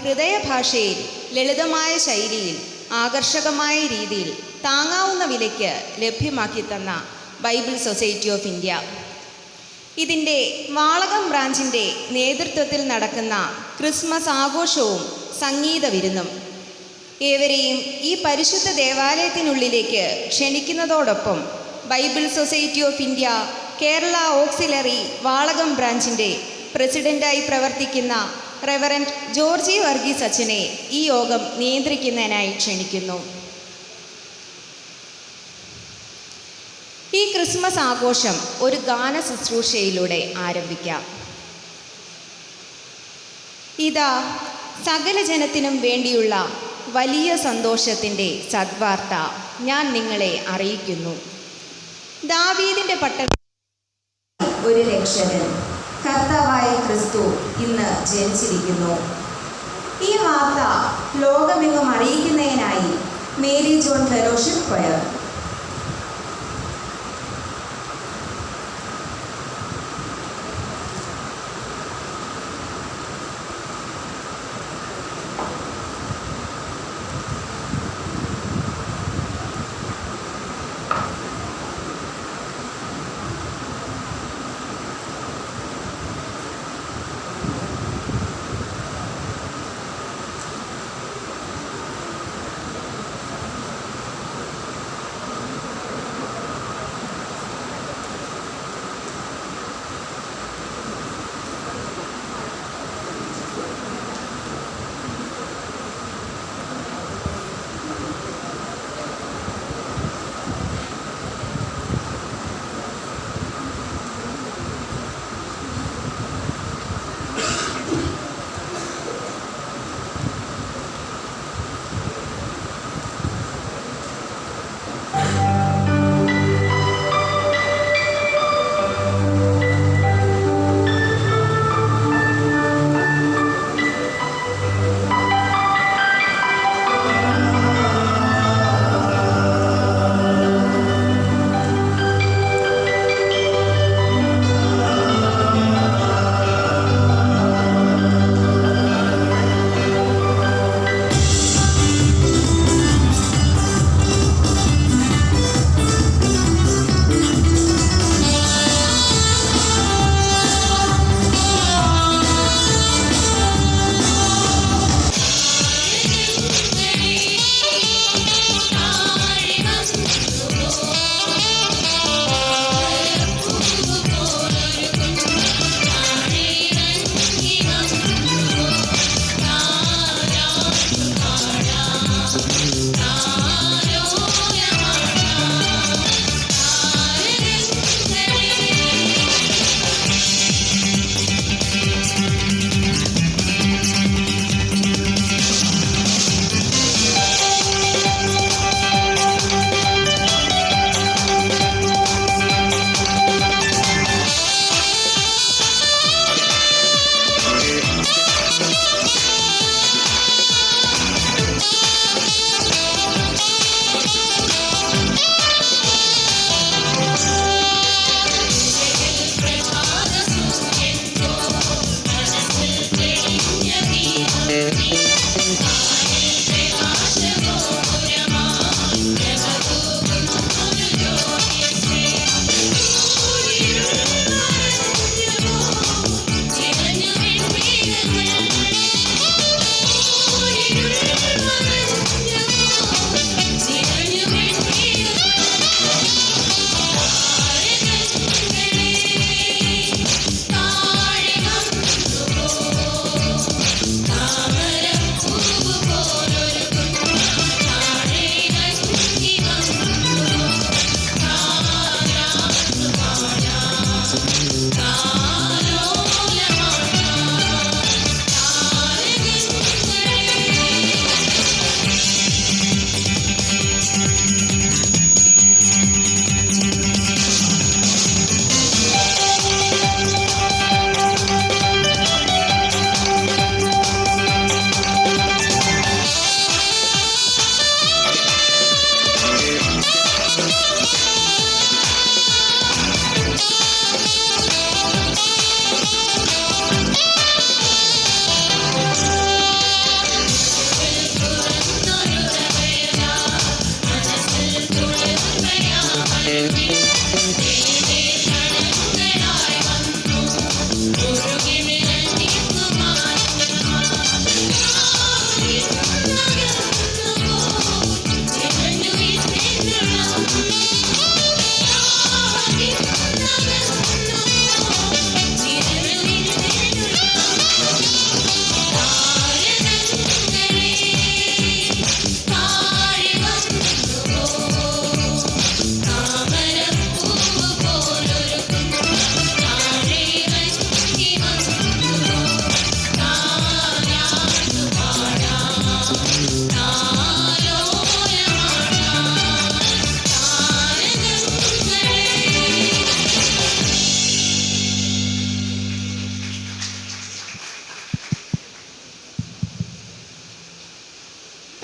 ഹൃദയഭാഷയിൽ ലളിതമായ ശൈലിയിൽ ആകർഷകമായ രീതിയിൽ താങ്ങാവുന്ന വിലയ്ക്ക് ലഭ്യമാക്കി തന്ന ബൈബിൾ സൊസൈറ്റി ഓഫ് ഇന്ത്യ. ഇതിൻ്റെ വാളകം ബ്രാഞ്ചിൻ്റെ നേതൃത്വത്തിൽ നടക്കുന്ന ക്രിസ്മസ് ആഘോഷവും സംഗീത വിരുന്നും ഏവരെയും ഈ പരിശുദ്ധ ദേവാലയത്തിനുള്ളിലേക്ക് ക്ഷണിക്കുന്നതോടൊപ്പം Bible society of India Kerala auxiliary Valakom ബ്രാഞ്ചിൻ്റെ പ്രസിഡൻ്റായി പ്രവർത്തിക്കുന്ന റെവറൻഡ് ജോർജി വർഗീസ് അച്ഛനെ ഈ യോഗം നിയന്ത്രിക്കുന്നതിനായി ക്ഷണിക്കുന്നു. ഈ ക്രിസ്മസ് ആഘോഷം ഒരു ഗാന ശുശ്രൂഷയിലൂടെ ആരംഭിക്കാം. ഇതാ സകല ജനത്തിനും വേണ്ടിയുള്ള വലിയ സന്തോഷത്തിൻ്റെ സദ്വാർത്ത ഞാൻ നിങ്ങളെ അറിയിക്കുന്നു. ദാവീദിൻ്റെ പട്ടണത്തിൽ ഒരു രക്ഷകൻ കർത്താവായ ക്രിസ്തു ഇന്ന് ജനിച്ചിരിക്കുന്നു. ഈ വാർത്ത ലോകമെങ്ങും അറിയിക്കുന്നതിനായി മേരി ജോൺ ഫെലോഷിപ്പ് കൊയർ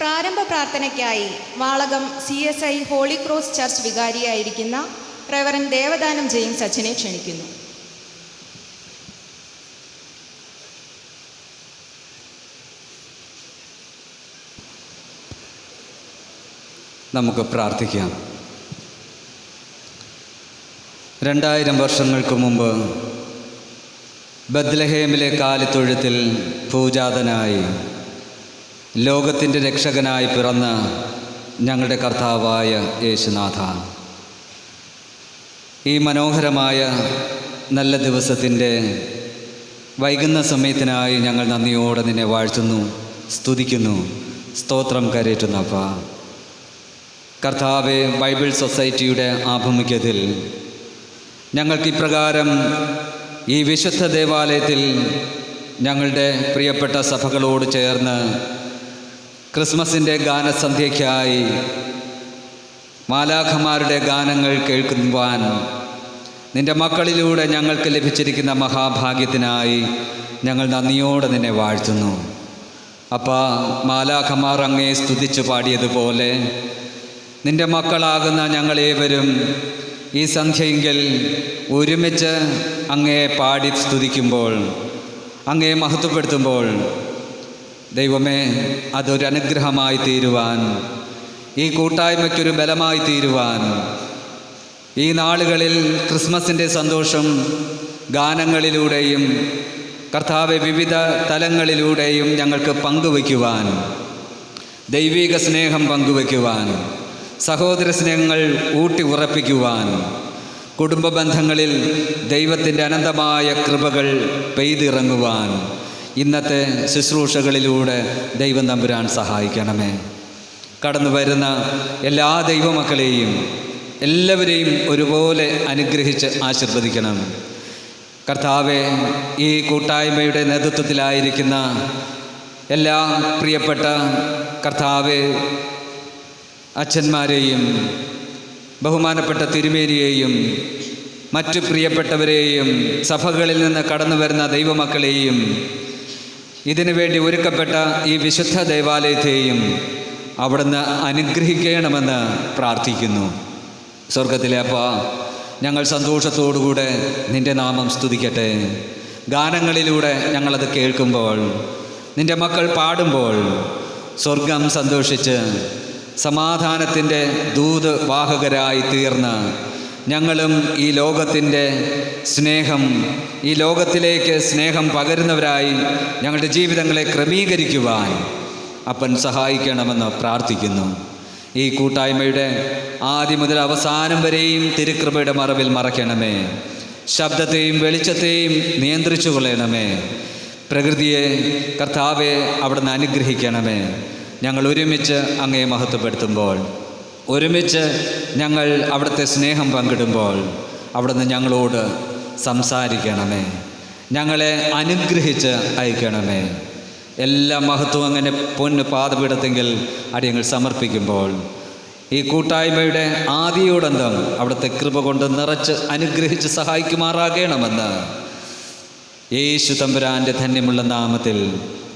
പ്രാരംഭ പ്രാർത്ഥനയ്ക്കായി Valakom CSI holy cross church വികാരിയായിരിക്കുന്ന റെവറൻ ദേവദാനം ജെയിംസ് അച്ഛനെ ക്ഷണിക്കുന്നു. നമുക്ക് പ്രാർത്ഥിക്കാം. 2000 വർഷങ്ങൾക്ക് മുമ്പ് ബത്ലഹേമിലെ കാലിത്തൊഴുത്തിൽ പൂജാതനായി ലോകത്തിൻ്റെ രക്ഷകനായി പിറന്ന ഞങ്ങളുടെ കർത്താവായ യേശുനാഥ, ഈ മനോഹരമായ നല്ല ദിവസത്തിൻ്റെ വൈകുന്ന സമയത്തിനായി ഞങ്ങൾ നന്ദിയോടെ നിന്നെ വാഴ്ത്തുന്നു, സ്തുതിക്കുന്നു, സ്തോത്രം കരേറ്റുന്നപ്പ. കർത്താവെ, ബൈബിൾ സൊസൈറ്റിയുടെ ആഭിമുഖ്യത്തിൽ ഞങ്ങൾക്ക് ഇപ്രകാരം ഈ വിശുദ്ധ ദേവാലയത്തിൽ ഞങ്ങളുടെ പ്രിയപ്പെട്ട സഭകളോട് ചേർന്ന് ക്രിസ്മസിൻ്റെ ഗാനസന്ധ്യയ്ക്കായി മാലാഖമാരുടെ ഗാനങ്ങൾ കേൾക്കുവാൻ നിൻ്റെ മക്കളിലൂടെ ഞങ്ങൾക്ക് ലഭിച്ചിരിക്കുന്ന മഹാഭാഗ്യത്തിനായി ഞങ്ങൾ നന്ദിയോടെ നിന്നെ വാഴ്ത്തുന്നു. അപ്പാ, മാലാഖമാർ അങ്ങയെ സ്തുതിച്ചു പാടിയതുപോലെ നിൻ്റെ മക്കളാകുന്ന ഞങ്ങളേവരും ഈ സന്ധ്യയെങ്കിൽ ഒരുമിച്ച് അങ്ങയെ പാടി സ്തുതിക്കുമ്പോൾ, അങ്ങയെ മഹത്വപ്പെടുത്തുമ്പോൾ, ദൈവമേ, അതൊരനുഗ്രഹമായി തീരുവാൻ, ഈ കൂട്ടായ്മയ്ക്കൊരു ബലമായി തീരുവാൻ, ഈ നാളുകളിൽ ക്രിസ്മസിൻ്റെ സന്തോഷം ഗാനങ്ങളിലൂടെയും കർത്താവെ വിവിധ തലങ്ങളിലൂടെയും ഞങ്ങൾക്ക് പങ്കുവയ്ക്കുവാൻ, ദൈവിക സ്നേഹം പങ്കുവയ്ക്കുവാൻ, സഹോദര സ്നേഹങ്ങൾ ഊട്ടി ഉറപ്പിക്കുവാൻ, കുടുംബ ബന്ധങ്ങളിൽ ദൈവത്തിൻ്റെ അനന്തമായ കൃപകൾ പെയ്തിറങ്ങുവാൻ ഇന്നത്തെ ശുശ്രൂഷകളിലൂടെ ദൈവം തമ്പുരാൻ സഹായിക്കണമേ. കടന്നു വരുന്ന എല്ലാ ദൈവമക്കളെയും എല്ലാവരെയും ഒരുപോലെ അനുഗ്രഹിച്ച് ആശീർവദിക്കണം. കർത്താവെ, ഈ കൂട്ടായ്മയുടെ നേതൃത്വത്തിലായിരിക്കുന്ന എല്ലാ പ്രിയപ്പെട്ട കർത്താവെ അച്ഛന്മാരെയും ബഹുമാനപ്പെട്ട തിരുമേനിയെയും മറ്റു പ്രിയപ്പെട്ടവരെയും സഭകളിൽ നിന്ന് കടന്നു വരുന്ന ദൈവമക്കളെയും ഇതിനു വേണ്ടി ഒരുക്കപ്പെട്ട ഈ വിശുദ്ധ ദേവാലയത്തെയും അവിടുന്ന് അനുഗ്രഹിക്കണമെന്ന് പ്രാർത്ഥിക്കുന്നു. സ്വർഗത്തിലെ അപ്പാ, ഞങ്ങൾ സന്തോഷത്തോടുകൂടെ നിൻ്റെ നാമം സ്തുതിക്കട്ടെ. ഗാനങ്ങളിലൂടെ ഞങ്ങളത് കേൾക്കുമ്പോൾ, നിൻ്റെ മക്കൾ പാടുമ്പോൾ സ്വർഗം സന്തോഷിച്ച് സമാധാനത്തിൻ്റെ ദൂത് വാഹകരായി തീർന്ന് ഞങ്ങളും ഈ ലോകത്തിൻ്റെ സ്നേഹം, ഈ ലോകത്തിലേക്ക് സ്നേഹം പകരുന്നവരായി ഞങ്ങളുടെ ജീവിതങ്ങളെ ക്രമീകരിക്കുവാൻ അപ്പൻ സഹായിക്കണമെന്ന് പ്രാർത്ഥിക്കുന്നു. ഈ കൂട്ടായ്മയുടെ ആദ്യം മുതൽ അവസാനം വരെയും തിരുകൃപയുടെ മറവിൽ മറയ്ക്കണമേ. ശബ്ദത്തെയും വെളിച്ചത്തെയും നിയന്ത്രിച്ചു കൊള്ളണമേ. പ്രകൃതിയെ കർത്താവെ അവിടുന്ന് അനുഗ്രഹിക്കണമേ. ഞങ്ങൾ ഒരുമിച്ച് അങ്ങയെ മഹത്വപ്പെടുത്തുമ്പോൾ, ഒരുമിച്ച് ഞങ്ങൾ അവിടുത്തെ സ്നേഹം പങ്കിടുമ്പോൾ അവിടുന്ന് ഞങ്ങളോട് സംസാരിക്കണമേ. ഞങ്ങളെ അനുഗ്രഹിച്ച് അയക്കണമേ. എല്ലാ മഹത്വം അങ്ങനെ പൊന്ന് പാദപീഠത്തെങ്കിൽ അടിയങ്ങൾ സമർപ്പിക്കുമ്പോൾ ഈ കൂട്ടായ്മയുടെ ആദിയോടന്തം അവിടുത്തെ കൃപ കൊണ്ട് നിറച്ച് അനുഗ്രഹിച്ച് സഹായിക്കുമാറാകണമെന്ന് യേശു തമ്പുരാൻ്റെ ധന്യമുള്ള നാമത്തിൽ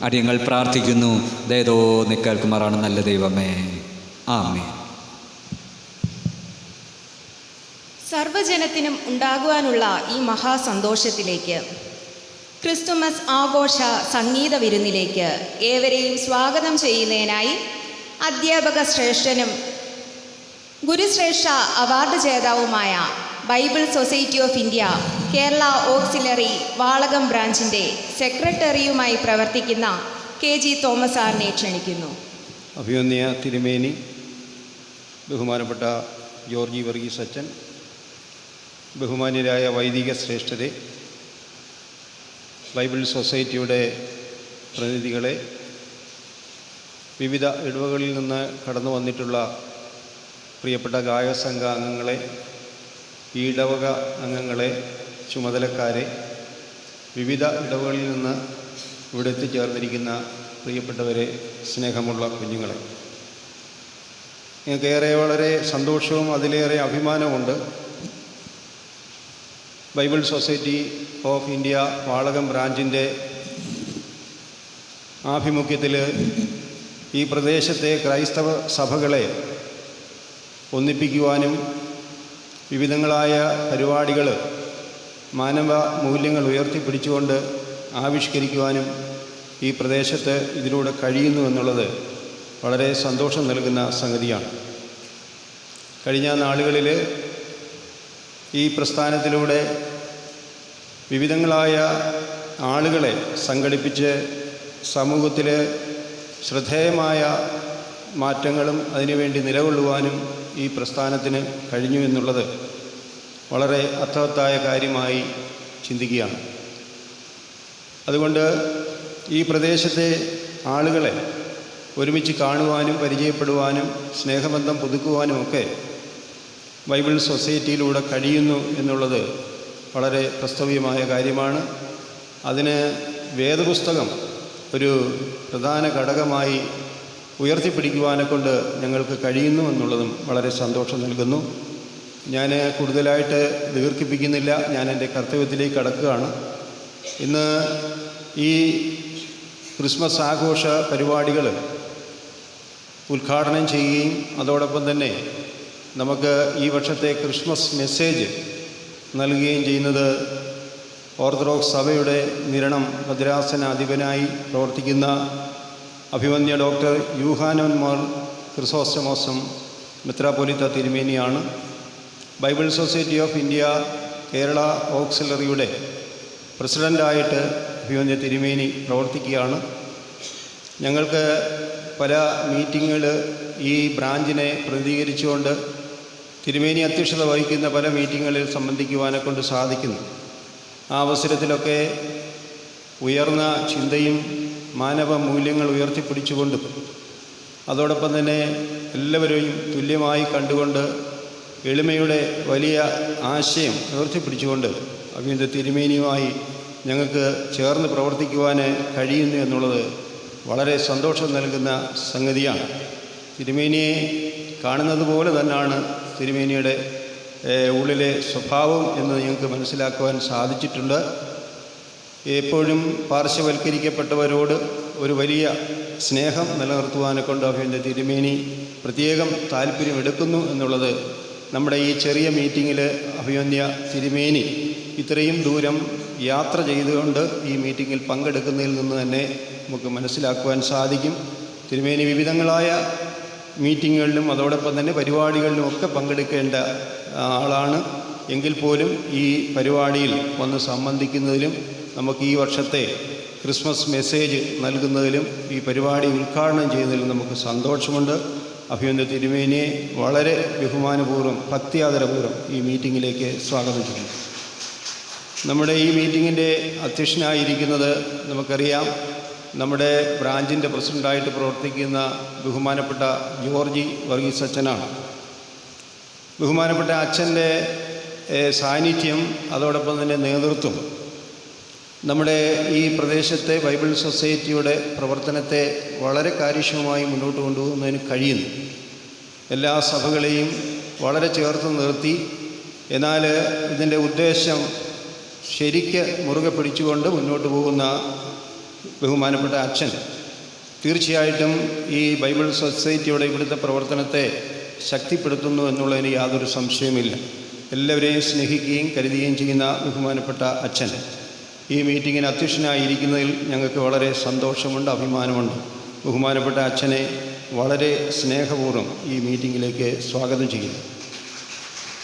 അടിയങ്ങൾ പ്രാർത്ഥിക്കുന്നു. ദയതോ നിക്കേൽക്കുമാറാണ് നല്ല ദൈവമേ. ആമേൻ. സർവജനത്തിനും ഉണ്ടാകുവാനുള്ള ഈ മഹാസന്തോഷത്തിലേക്ക്, ക്രിസ്തുമസ് ആഘോഷ സംഗീത വിരുന്നിലേക്ക് ഏവരെയും സ്വാഗതം ചെയ്യുന്നതിനായി അധ്യാപക ശ്രേഷ്ഠനും ഗുരുശ്രേഷ്ഠ അവാർഡ് ജേതാവുമായ Bible society of India Kerala auxiliary Valakom ബ്രാഞ്ചിൻ്റെ സെക്രട്ടറിയുമായി പ്രവർത്തിക്കുന്ന KG തോമസ് സാറിനെ ക്ഷണിക്കുന്നു. അഭിമന്യ തിരുമേനി, ബഹുമാനപ്പെട്ട ജോർജി വർഗീസ് അച്ഛൻ, ബഹുമാന്യരായ വൈദിക ശ്രേഷ്ഠരെ, ബൈബിൾ സൊസൈറ്റിയുടെ പ്രതിനിധികളെ, വിവിധ ഇടവകളിൽ നിന്ന് കടന്നു വന്നിട്ടുള്ള പ്രിയപ്പെട്ട ഗായകസംഘ അംഗങ്ങളെ, ഈ ഇടവക അംഗങ്ങളെ, ചുമതലക്കാരെ, വിവിധ ഇടവകളിൽ നിന്ന് ഇവിടെ എത്തിച്ചേർന്നിരിക്കുന്ന പ്രിയപ്പെട്ടവരെ, സ്നേഹമുള്ള കുഞ്ഞുങ്ങളെ, ഞങ്ങൾക്കേറെ വളരെ സന്തോഷവും അതിലേറെ അഭിമാനമുണ്ട്. Bible society of India Valakom ബ്രാഞ്ചിൻ്റെ ആഭിമുഖ്യത്തിൽ ഈ പ്രദേശത്തെ ക്രൈസ്തവ സഭകളെ ഒന്നിപ്പിക്കുവാനും വിവിധങ്ങളായ പരിപാടികൾ മാനവ മൂല്യങ്ങൾ ഉയർത്തിപ്പിടിച്ചുകൊണ്ട് ആവിഷ്കരിക്കുവാനും ഈ പ്രദേശത്ത് ഇതിലൂടെ കഴിയുന്നു എന്നുള്ളത് വളരെ സന്തോഷം നൽകുന്ന സംഗതിയാണ്. കഴിഞ്ഞ നാളുകളിൽ ഈ പ്രസ്ഥാനത്തിലൂടെ വിവിധങ്ങളായ ആളുകളെ സംഘടിപ്പിച്ച് സമൂഹത്തിൽ ശ്രദ്ധേയമായ മാറ്റങ്ങളും അതിനുവേണ്ടി നിലകൊള്ളുവാനും ഈ പ്രസ്ഥാനത്തിന് കഴിഞ്ഞു എന്നുള്ളത് വളരെ അർത്ഥവത്തായ കാര്യമായി ചിന്തിക്കുകയാണ്. അതുകൊണ്ട് ഈ പ്രദേശത്തെ ആളുകളെ ഒരുമിച്ച് കാണുവാനും പരിചയപ്പെടുവാനും സ്നേഹബന്ധം പുതുക്കുവാനുമൊക്കെ ബൈബിൾ സൊസൈറ്റിയിലൂടെ കഴിയുന്നു എന്നുള്ളത് വളരെ പ്രസ്തവ്യമായ കാര്യമാണ്. അതിന് വേദപുസ്തകം ഒരു പ്രധാന ഘടകമായി ഉയർത്തിപ്പിടിക്കുവാനെക്കൊണ്ട് ഞങ്ങൾക്ക് കഴിയുന്നു എന്നുള്ളതും വളരെ സന്തോഷം നൽകുന്നു. ഞാൻ കൂടുതലായിട്ട് ദീർഘിപ്പിക്കുന്നില്ല, ഞാൻ എൻ്റെ കർത്തവ്യത്തിലേക്ക് കടക്കുകയാണ്. ഇന്ന് ഈ ക്രിസ്മസ് ആഘോഷ പരിപാടികൾ ഉദ്ഘാടനം ചെയ്യുകയും അതോടൊപ്പം തന്നെ നമുക്ക് ഈ വർഷത്തെ ക്രിസ്മസ് മെസ്സേജ് നൽകുകയും ചെയ്യുന്നത് ഓർത്തഡോക്സ് സഭയുടെ നിരണം ഭദ്രാസനാധിപനായി പ്രവർത്തിക്കുന്ന അഭിവന്യ ഡോക്ടർ യൂഹാനോൻ മോർ ക്രിസോസ്റ്റമോസം മെത്രാപ്പൊലീത്ത തിരുമേനിയാണ്. Bible society of India Kerala ഓക്സിലറിയുടെ പ്രസിഡൻ്റായിട്ട് അഭിവന്യ തിരുമേനി പ്രവർത്തിക്കുകയാണ്. ഞങ്ങൾക്ക് പല മീറ്റിങ്ങുകൾ ഈ ബ്രാഞ്ചിനെ പ്രതിനിധീകരിച്ചുകൊണ്ട് തിരുമേനി അധ്യക്ഷത വഹിക്കുന്ന പല മീറ്റിങ്ങുകളിൽ സംബന്ധിക്കുവാനെക്കൊണ്ട് സാധിക്കുന്നു. ആ അവസരത്തിലൊക്കെ ഉയർന്ന ചിന്തയും മാനവ മൂല്യങ്ങൾ ഉയർത്തിപ്പിടിച്ചുകൊണ്ടും അതോടൊപ്പം തന്നെ എല്ലാവരെയും തുല്യമായി കണ്ടുകൊണ്ട് എളിമയുടെ വലിയ ആശയം ഉയർത്തിപ്പിടിച്ചുകൊണ്ട് അഭിനന്ദ തിരുമേനിയുമായി ഞങ്ങൾക്ക് ചേർന്ന് പ്രവർത്തിക്കുവാൻ കഴിയുന്നു എന്നുള്ളത് വളരെ സന്തോഷം നൽകുന്ന സംഗതിയാണ്. തിരുമേനിയെ കാണുന്നത് പോലെ തന്നെയാണ് തിരുമേനിയുടെ ഉള്ളിലെ സ്വഭാവം എന്ന് ഞങ്ങൾക്ക് മനസ്സിലാക്കുവാൻ സാധിച്ചിട്ടുണ്ട്. എപ്പോഴും പാർശ്വവൽക്കരിക്കപ്പെട്ടവരോട് ഒരു വലിയ സ്നേഹം നിലനിർത്തുവാനെ കൊണ്ട് അഭിനന്ദ തിരുമേനി പ്രത്യേകം താല്പര്യമെടുക്കുന്നു എന്നുള്ളത് നമ്മുടെ ഈ ചെറിയ മീറ്റിങ്ങിൽ അഭിമന്യ തിരുമേനി ഇത്രയും ദൂരം യാത്ര ചെയ്തുകൊണ്ട് ഈ മീറ്റിങ്ങിൽ പങ്കെടുക്കുന്നതിൽ നിന്ന് തന്നെ നമുക്ക് മനസ്സിലാക്കുവാൻ സാധിക്കും. തിരുമേനി വിവിധങ്ങളായ മീറ്റിങ്ങുകളിലും അതോടൊപ്പം തന്നെ പരിപാടികളിലും ഒക്കെ പങ്കെടുക്കേണ്ട ആളാണ്. എങ്കിൽ പോലും ഈ പരിപാടിയിൽ വന്ന് സംബന്ധിക്കുന്നതിലും നമുക്ക് ഈ വർഷത്തെ ക്രിസ്മസ് മെസ്സേജ് നൽകുന്നതിലും ഈ പരിപാടി ഉദ്ഘാടനം ചെയ്യുന്നതിലും നമുക്ക് സന്തോഷമുണ്ട്. അഭിനന്ദ തിരുമേനിയെ വളരെ ബഹുമാനപൂർവ്വം ഭക്തിയാദരപൂർവ്വം ഈ മീറ്റിങ്ങിലേക്ക് സ്വാഗതം ചെയ്യുന്നു. നമ്മുടെ ഈ മീറ്റിങ്ങിൻ്റെ അധ്യക്ഷനായിരിക്കുന്നത് നമുക്കറിയാം, നമ്മുടെ ബ്രാഞ്ചിൻ്റെ പ്രസിഡൻ്റായിട്ട് പ്രവർത്തിക്കുന്ന ബഹുമാനപ്പെട്ട ജോർജി വർഗീസ് അച്ഛനാണ്. ബഹുമാനപ്പെട്ട അച്ഛൻ്റെ സാന്നിധ്യം അതോടൊപ്പം തന്നെ നേതൃത്വം നമ്മുടെ ഈ പ്രദേശത്തെ ബൈബിൾ സൊസൈറ്റിയുടെ പ്രവർത്തനത്തെ വളരെ കാര്യക്ഷമമായി മുന്നോട്ട് കൊണ്ടുപോകുന്നതിന് കഴിയുന്നു. എല്ലാ സഭകളെയും വളരെ ചേർത്ത് നിർത്തി, എന്നാൽ ഇതിൻ്റെ ഉദ്ദേശം ശരിക്ക് മുറുകെ പിടിച്ചുകൊണ്ട് മുന്നോട്ട് പോകുന്ന ബഹുമാനപ്പെട്ട അച്ഛൻ തീർച്ചയായിട്ടും ഈ ബൈബിൾ സൊസൈറ്റിയുടെ ഇവിടുത്തെ പ്രവർത്തനത്തെ ശക്തിപ്പെടുത്തുന്നു എന്നുള്ളതിന് യാതൊരു സംശയമില്ല. എല്ലാവരെയും സ്നേഹിക്കുകയും കരുതുകയും ചെയ്യുന്ന ബഹുമാനപ്പെട്ട അച്ഛൻ ഈ മീറ്റിങ്ങിന് അധ്യക്ഷനായിരിക്കുന്നതിൽ ഞങ്ങൾക്ക് വളരെ സന്തോഷമുണ്ട്, അഭിമാനമുണ്ട്. ബഹുമാനപ്പെട്ട അച്ഛനെ വളരെ സ്നേഹപൂർവ്വം ഈ മീറ്റിങ്ങിലേക്ക് സ്വാഗതം ചെയ്യുന്നു.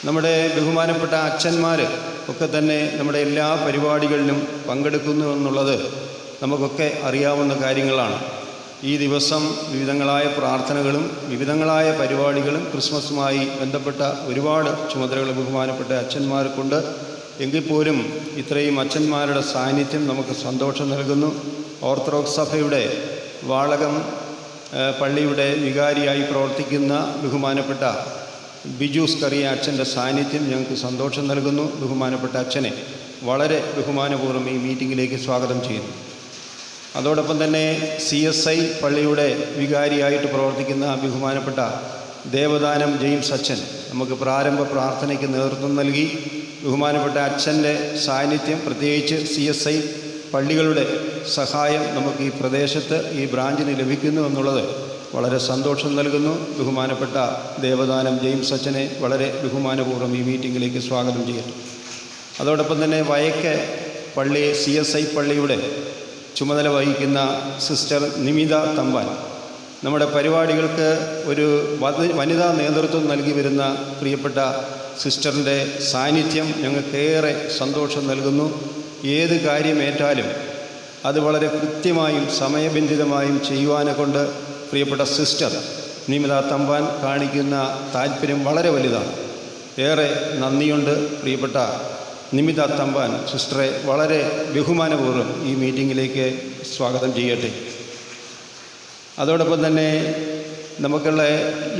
നമ്മുടെ ബഹുമാനപ്പെട്ട അച്ഛന്മാർ ഒക്കെ തന്നെ നമ്മുടെ എല്ലാ പരിപാടികളിലും പങ്കെടുക്കുന്നു എന്നുള്ളത് നമുക്കൊക്കെ അറിയാവുന്ന കാര്യങ്ങളാണ്. ഈ ദിവസം വിവിധങ്ങളായ പ്രാർത്ഥനകളും വിവിധങ്ങളായ പരിപാടികളും ക്രിസ്മസുമായി ബന്ധപ്പെട്ട ഒരുപാട് ചുമതലകൾ ബഹുമാനപ്പെട്ട അച്ഛന്മാർക്കുണ്ട്. എങ്കിൽ പോലും ഇത്രയും അച്ഛന്മാരുടെ സാന്നിധ്യം നമുക്ക് സന്തോഷം നൽകുന്നു. ഓർത്തഡോക്സ് സഭയുടെ വാളകം പള്ളിയുടെ വികാരിയായി പ്രവർത്തിക്കുന്ന ബഹുമാനപ്പെട്ട ബിജൂസ് കറിയ അച്ഛൻ്റെ സാന്നിധ്യം ഞങ്ങൾക്ക് സന്തോഷം നൽകുന്നു. ബഹുമാനപ്പെട്ട അച്ഛനെ വളരെ ബഹുമാനപൂർവ്വം ഈ മീറ്റിങ്ങിലേക്ക് സ്വാഗതം ചെയ്യുന്നു. അതോടൊപ്പം തന്നെ CSI പള്ളിയുടെ വികാരിയായിട്ട് പ്രവർത്തിക്കുന്ന ബഹുമാനപ്പെട്ട ദേവദാനം ജെയിംസ് അച്ഛൻ നമുക്ക് പ്രാരംഭ പ്രാർത്ഥനയ്ക്ക് നേതൃത്വം നൽകി. ബഹുമാനപ്പെട്ട അച്ഛൻ്റെ സാന്നിധ്യം, പ്രത്യേകിച്ച് CSI പള്ളികളുടെ സഹായം നമുക്ക് ഈ പ്രദേശത്ത് ഈ ബ്രാഞ്ചിന് ലഭിക്കുന്നു എന്നുള്ളത് വളരെ സന്തോഷം നൽകുന്നു. ബഹുമാനപ്പെട്ട ദേവദാനം ജെയിംസ് അച്ഛനെ വളരെ ബഹുമാനപൂർവ്വം ഈ മീറ്റിങ്ങിലേക്ക് സ്വാഗതം ചെയ്യട്ടെ. അതോടൊപ്പം തന്നെ വയക്ക് പള്ളി CSI പള്ളിയുടെ ചുമതല വഹിക്കുന്ന സിസ്റ്റർ നിമിത തമ്പാൻ, നമ്മുടെ പരിപാടികൾക്ക് ഒരു വനിതാ നേതൃത്വം നൽകി വരുന്ന പ്രിയപ്പെട്ട സിസ്റ്ററിൻ്റെ സാന്നിധ്യം ഞങ്ങൾക്കേറെ സന്തോഷം നൽകുന്നു. ഏത് കാര്യമേറ്റാലും അത് വളരെ കൃത്യമായും സമയബന്ധിതമായും ചെയ്യുവാനെ കൊണ്ട് പ്രിയപ്പെട്ട സിസ്റ്റർ നിമിത തമ്പാൻ കാണിക്കുന്ന താല്പര്യം വളരെ വലുതാണ്. ഏറെ നന്ദിയുണ്ട്. പ്രിയപ്പെട്ട നിമിത തമ്പാൻ സിസ്റ്ററെ വളരെ ബഹുമാനപൂർവ്വം ഈ മീറ്റിങ്ങിലേക്ക് സ്വാഗതം ചെയ്യട്ടെ. അതോടൊപ്പം തന്നെ നമുക്കുള്ള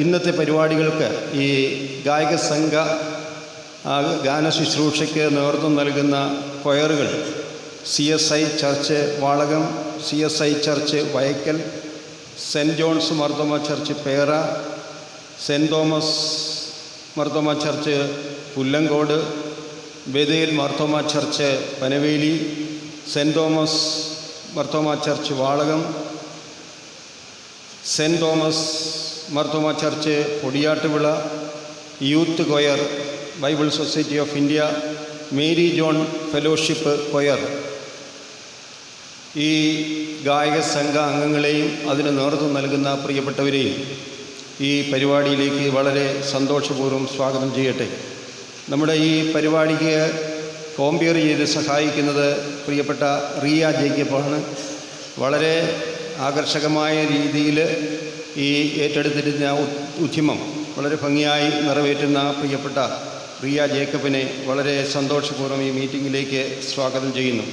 ഇന്നത്തെ പരിപാടികൾക്ക് ഈ ഗായക സംഘ ഗാന ശുശ്രൂഷയ്ക്ക് നേതൃത്വം നൽകുന്ന കൊയറുകൾ CSI church Valakom, CSI church Vayakkal, saint John's Marthoma church Pera, saint Thomas Marthoma church Pullangode, Bethel Marthoma church Panaveli, saint Thomas Marthoma church Valakom, saint Thomas Marthoma church Podiyattuvila, youth choir, Bible society of India, Mary John fellowship choir, ഈ ഗായക സംഘ അംഗങ്ങളെയും അതിന് നേതൃത്വം നൽകുന്ന പ്രിയപ്പെട്ടവരെയും ഈ പരിപാടിയിലേക്ക് വളരെ സന്തോഷപൂർവ്വം സ്വാഗതം ചെയ്യട്ടെ. നമ്മുടെ ഈ പരിപാടിക്ക് കോമ്പിയർ ചെയ്ത് സഹായിക്കുന്നത് പ്രിയപ്പെട്ട റിയ ജേക്കബാണ്. വളരെ ആകർഷകമായ രീതിയിൽ ഈ ഏറ്റെടുത്തിരുന്ന ഉദ്യമം വളരെ ഭംഗിയായി നിറവേറ്റുന്ന പ്രിയപ്പെട്ട റിയ ജേക്കബിനെ വളരെ സന്തോഷപൂർവ്വം ഈ മീറ്റിങ്ങിലേക്ക് സ്വാഗതം ചെയ്യുന്നു.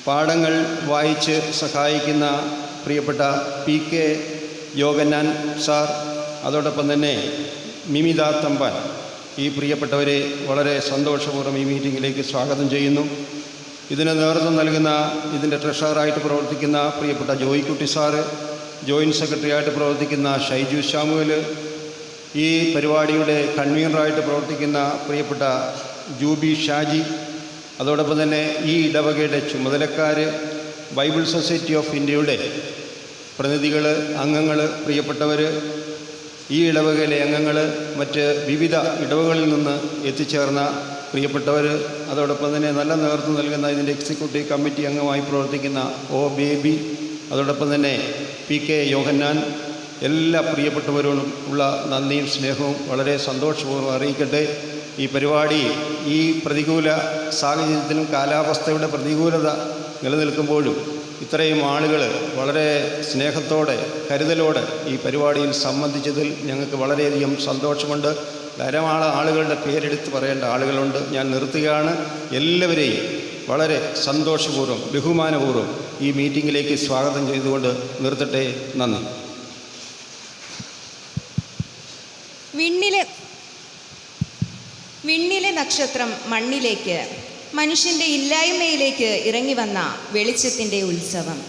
പാഠങ്ങൾ വായിച്ച് സഹായിക്കുന്ന പ്രിയപ്പെട്ട PK യോഗന്നാൻ സാർ, അതോടൊപ്പം തന്നെ നിമിത തമ്പാൻ, ഈ പ്രിയപ്പെട്ടവരെ വളരെ സന്തോഷപൂർവ്വം ഈ മീറ്റിങ്ങിലേക്ക് സ്വാഗതം ചെയ്യുന്നു. ഇതിന് നേതൃത്വം നൽകുന്ന ഇതിൻ്റെ ട്രഷററായിട്ട് പ്രവർത്തിക്കുന്ന പ്രിയപ്പെട്ട ജോയിക്കുട്ടി സാറ്, ജോയിൻറ്റ് സെക്രട്ടറിയായിട്ട് പ്രവർത്തിക്കുന്ന ഷൈജു ശാമുവൽ, ഈ പരിപാടിയുടെ കൺവീനറായിട്ട് പ്രവർത്തിക്കുന്ന പ്രിയപ്പെട്ട ജൂബി ഷാജി, അതോടൊപ്പം തന്നെ ഈ ഇടവകയുടെ ചുമതലക്കാർ, ബൈബിൾ സൊസൈറ്റി ഓഫ് ഇന്ത്യയുടെ പ്രതിനിധികൾ, അംഗങ്ങൾ, പ്രിയപ്പെട്ടവർ, ഈ ഇടവകയിലെ അംഗങ്ങൾ, മറ്റ് വിവിധ ഇടവകളിൽ നിന്ന് എത്തിച്ചേർന്ന പ്രിയപ്പെട്ടവർ, അതോടൊപ്പം തന്നെ നല്ല നേതൃത്വം നൽകുന്ന ഇതിൻ്റെ എക്സിക്യൂട്ടീവ് കമ്മിറ്റി അംഗമായി പ്രവർത്തിക്കുന്ന ബേബി, അതോടൊപ്പം തന്നെ PK യോഹന്നാൻ, എല്ലാ പ്രിയപ്പെട്ടവരോടും ഉള്ള നന്ദിയും സ്നേഹവും വളരെ സന്തോഷപൂർവ്വം അറിയിക്കട്ടെ. ഈ പരിപാടി ഈ പ്രതികൂല സാഹചര്യത്തിലും കാലാവസ്ഥയുടെ പ്രതികൂലത നിലനിൽക്കുമ്പോഴും ഇത്രയും ആളുകൾ വളരെ സ്നേഹത്തോടെ കരുതലോടെ ഈ പരിപാടിയിൽ സംബന്ധിച്ചതിൽ ഞങ്ങൾക്ക് വളരെയധികം സന്തോഷമുണ്ട്. ധാരാളം ആളുകളുടെ പേരെടുത്ത് പറയേണ്ട ആളുകളുണ്ട്. ഞാൻ നിർത്തുകയാണ്. എല്ലാവരെയും വളരെ സന്തോഷപൂർവ്വം ബഹുമാനപൂർവ്വം ഈ മീറ്റിങ്ങിലേക്ക് സ്വാഗതം ചെയ്തുകൊണ്ട് നിർത്തട്ടെ. നന്ദി. വിണ്ണിലെ നക്ഷത്രം മണ്ണിലേക്ക്, മനുഷ്യൻ്റെ ഇല്ലായ്മയിലേക്ക് ഇറങ്ങി വന്ന വെളിച്ചത്തിൻ്റെ ഉത്സവം.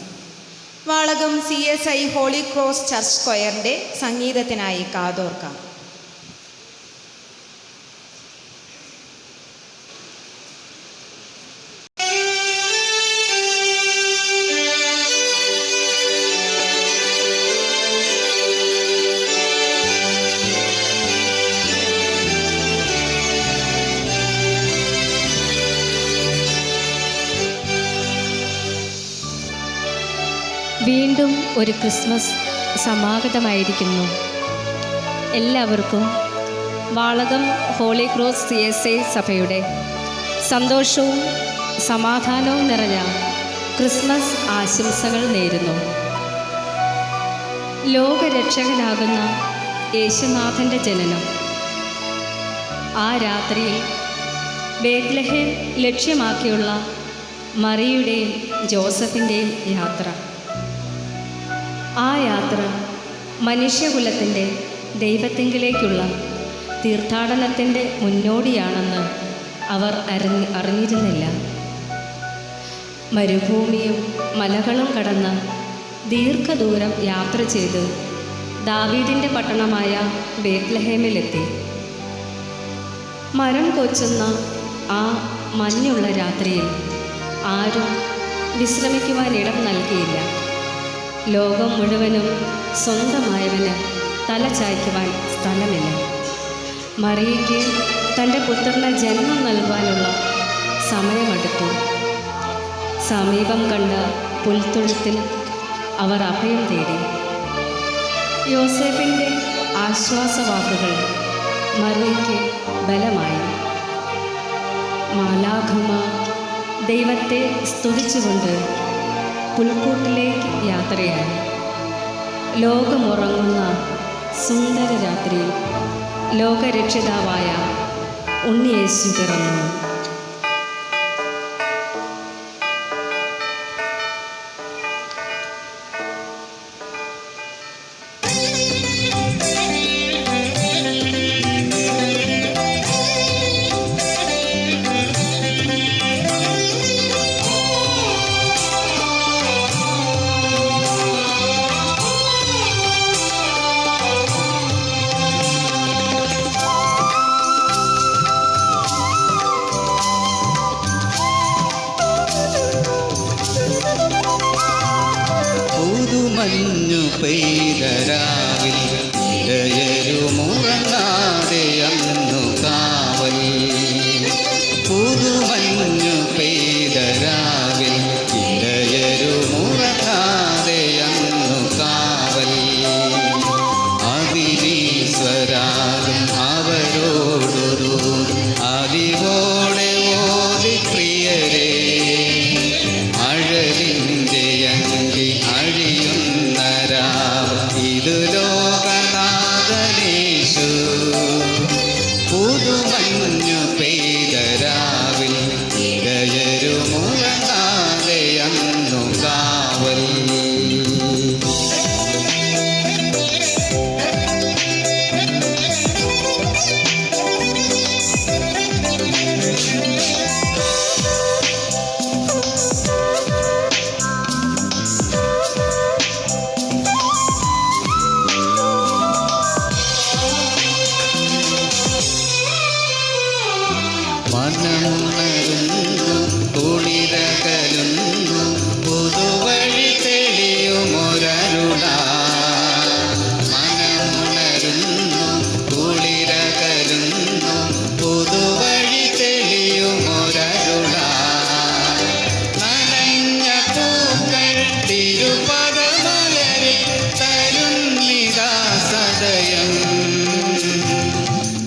Valakom CSI holy cross church സ്ക്വയറിൻ്റെ സംഗീതത്തിനായി കാതോർക്കാം. വീണ്ടും ഒരു ക്രിസ്മസ് സമാഗതമായിരിക്കുന്നു. എല്ലാവർക്കും വാളകം ഹോളി ക്രോസ് CSI സഭയുടെ സന്തോഷവും സമാധാനവും നിറഞ്ഞ ക്രിസ്മസ് ആശംസകൾ നേരുന്നു. ലോകരക്ഷകനാകുന്ന യേശുനാഥൻ്റെ ജനനം, ആ രാത്രിയിൽ ബേത്ലഹേം ലക്ഷ്യമാക്കിയുള്ള മറിയുടെയും ജോസഫിൻ്റെയും യാത്ര, ആ യാത്ര മനുഷ്യകുലത്തിൻ്റെ ദൈവത്തിങ്കിലേക്കുള്ള തീർത്ഥാടനത്തിൻ്റെ മുന്നോടിയാണെന്ന് അവർ അറിഞ്ഞിരുന്നില്ല. മരുഭൂമിയും മലകളും കടന്ന് ദീർഘദൂരം യാത്ര ചെയ്ത് ദാവീദിൻ്റെ പട്ടണമായ ബേത്ലഹേമിലെത്തി. മരം കൊച്ചുന്ന ആ മഞ്ഞുള്ള രാത്രിയിൽ ആരും വിശ്രമിക്കുവാൻ ഇടം നൽകിയില്ല. ലോകം മുഴുവനും സ്വന്തമായവന് തല ചായ്ക്കുവാൻ സ്ഥലമില്ല. മറിയയ്ക്ക് തൻ്റെ പുത്രന് ജന്മം നൽകുവാനുള്ള സമയമെടുത്തു. സമീപം കണ്ട പുൽത്തൊഴുത്തിൽ അവർ അഭയം തേടി. യോസേഫിൻ്റെ ആശ്വാസവാക്കുകൾ മറിയയ്ക്ക് ബലമായി. മാലാഖമാർ ദൈവത്തെ സ്തുതിച്ചുകൊണ്ട് പുൽക്കൂട്ടിലേക്ക് യാത്രയായി. ലോകമുറങ്ങുന്ന സുന്ദര രാത്രിയിൽ ലോകരക്ഷിതാവായ ഉണ്ണിയേശു പിറന്നു. മഞ്ഞു പെയ്തരാവിൽ ഇടയരുമുറങ്ങാതെ അന്നു കാവൽ. പുതുമഞ്ഞു പെയ്തരാവിൽ ഇടയരുമുറങ്ങാതെ അന്നു കാവൽ. അവിരീശ്വരാകും അവരോടൊരു അറിവോടെ ഓതി പ്രിയരേ, അഴലിൻ്റെ അങ്കി ഇത് ലോകനാഥനേശു. പുതുമഞ്ഞു പെയ്തരാവിൽ ഇടയരുമുറങ്ങാതെ അന്നു കാവൽ. മനമുണരുന്നു കുളിരകലുന്നു പുതുവഴി തെളിയുമൊരരുളാ. മനമുണരുന്നു കുളിരകലുന്നു പുതുവഴി തെളിയുമൊരരുളാ. നനഞ്ഞ പൂക്കൾ തിരുപദമലരിൽ തരുന്നിതാ സദയം.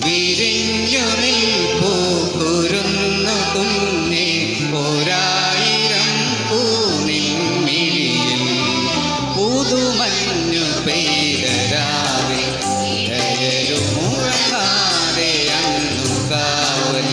വിരിഞ്ഞു നിൽപ്പൂ കുരുന്നു കുഞ്ഞേ ഒരായിരം പൂനിൻമിഴിയിൽ. പുതുമഞ്ഞു പെയ്തരാവിൽ ഇടയരുമുറങ്ങാതെ അന്നു കാവൽ.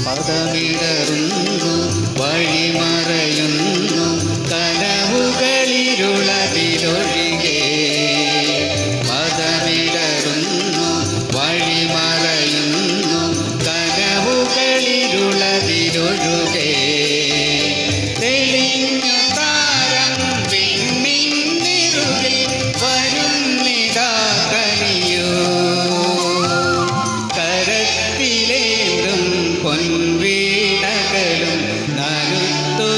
പദമിടറുന്നു വഴിമറയുന്നു കനവുകളിരുളതിലൊഴികെ. പദമിടറുന്നു വഴിമറയുന്നു കനവുകളിരുളതിലൊഴുകെ. തെളിഞ്ഞു താരം വിണ്ണിന്നിരുളിൽ വരുന്നിതാ കനിയോ. കരത്തിലേന്തും പൊൻവീണകളും നനുത്തു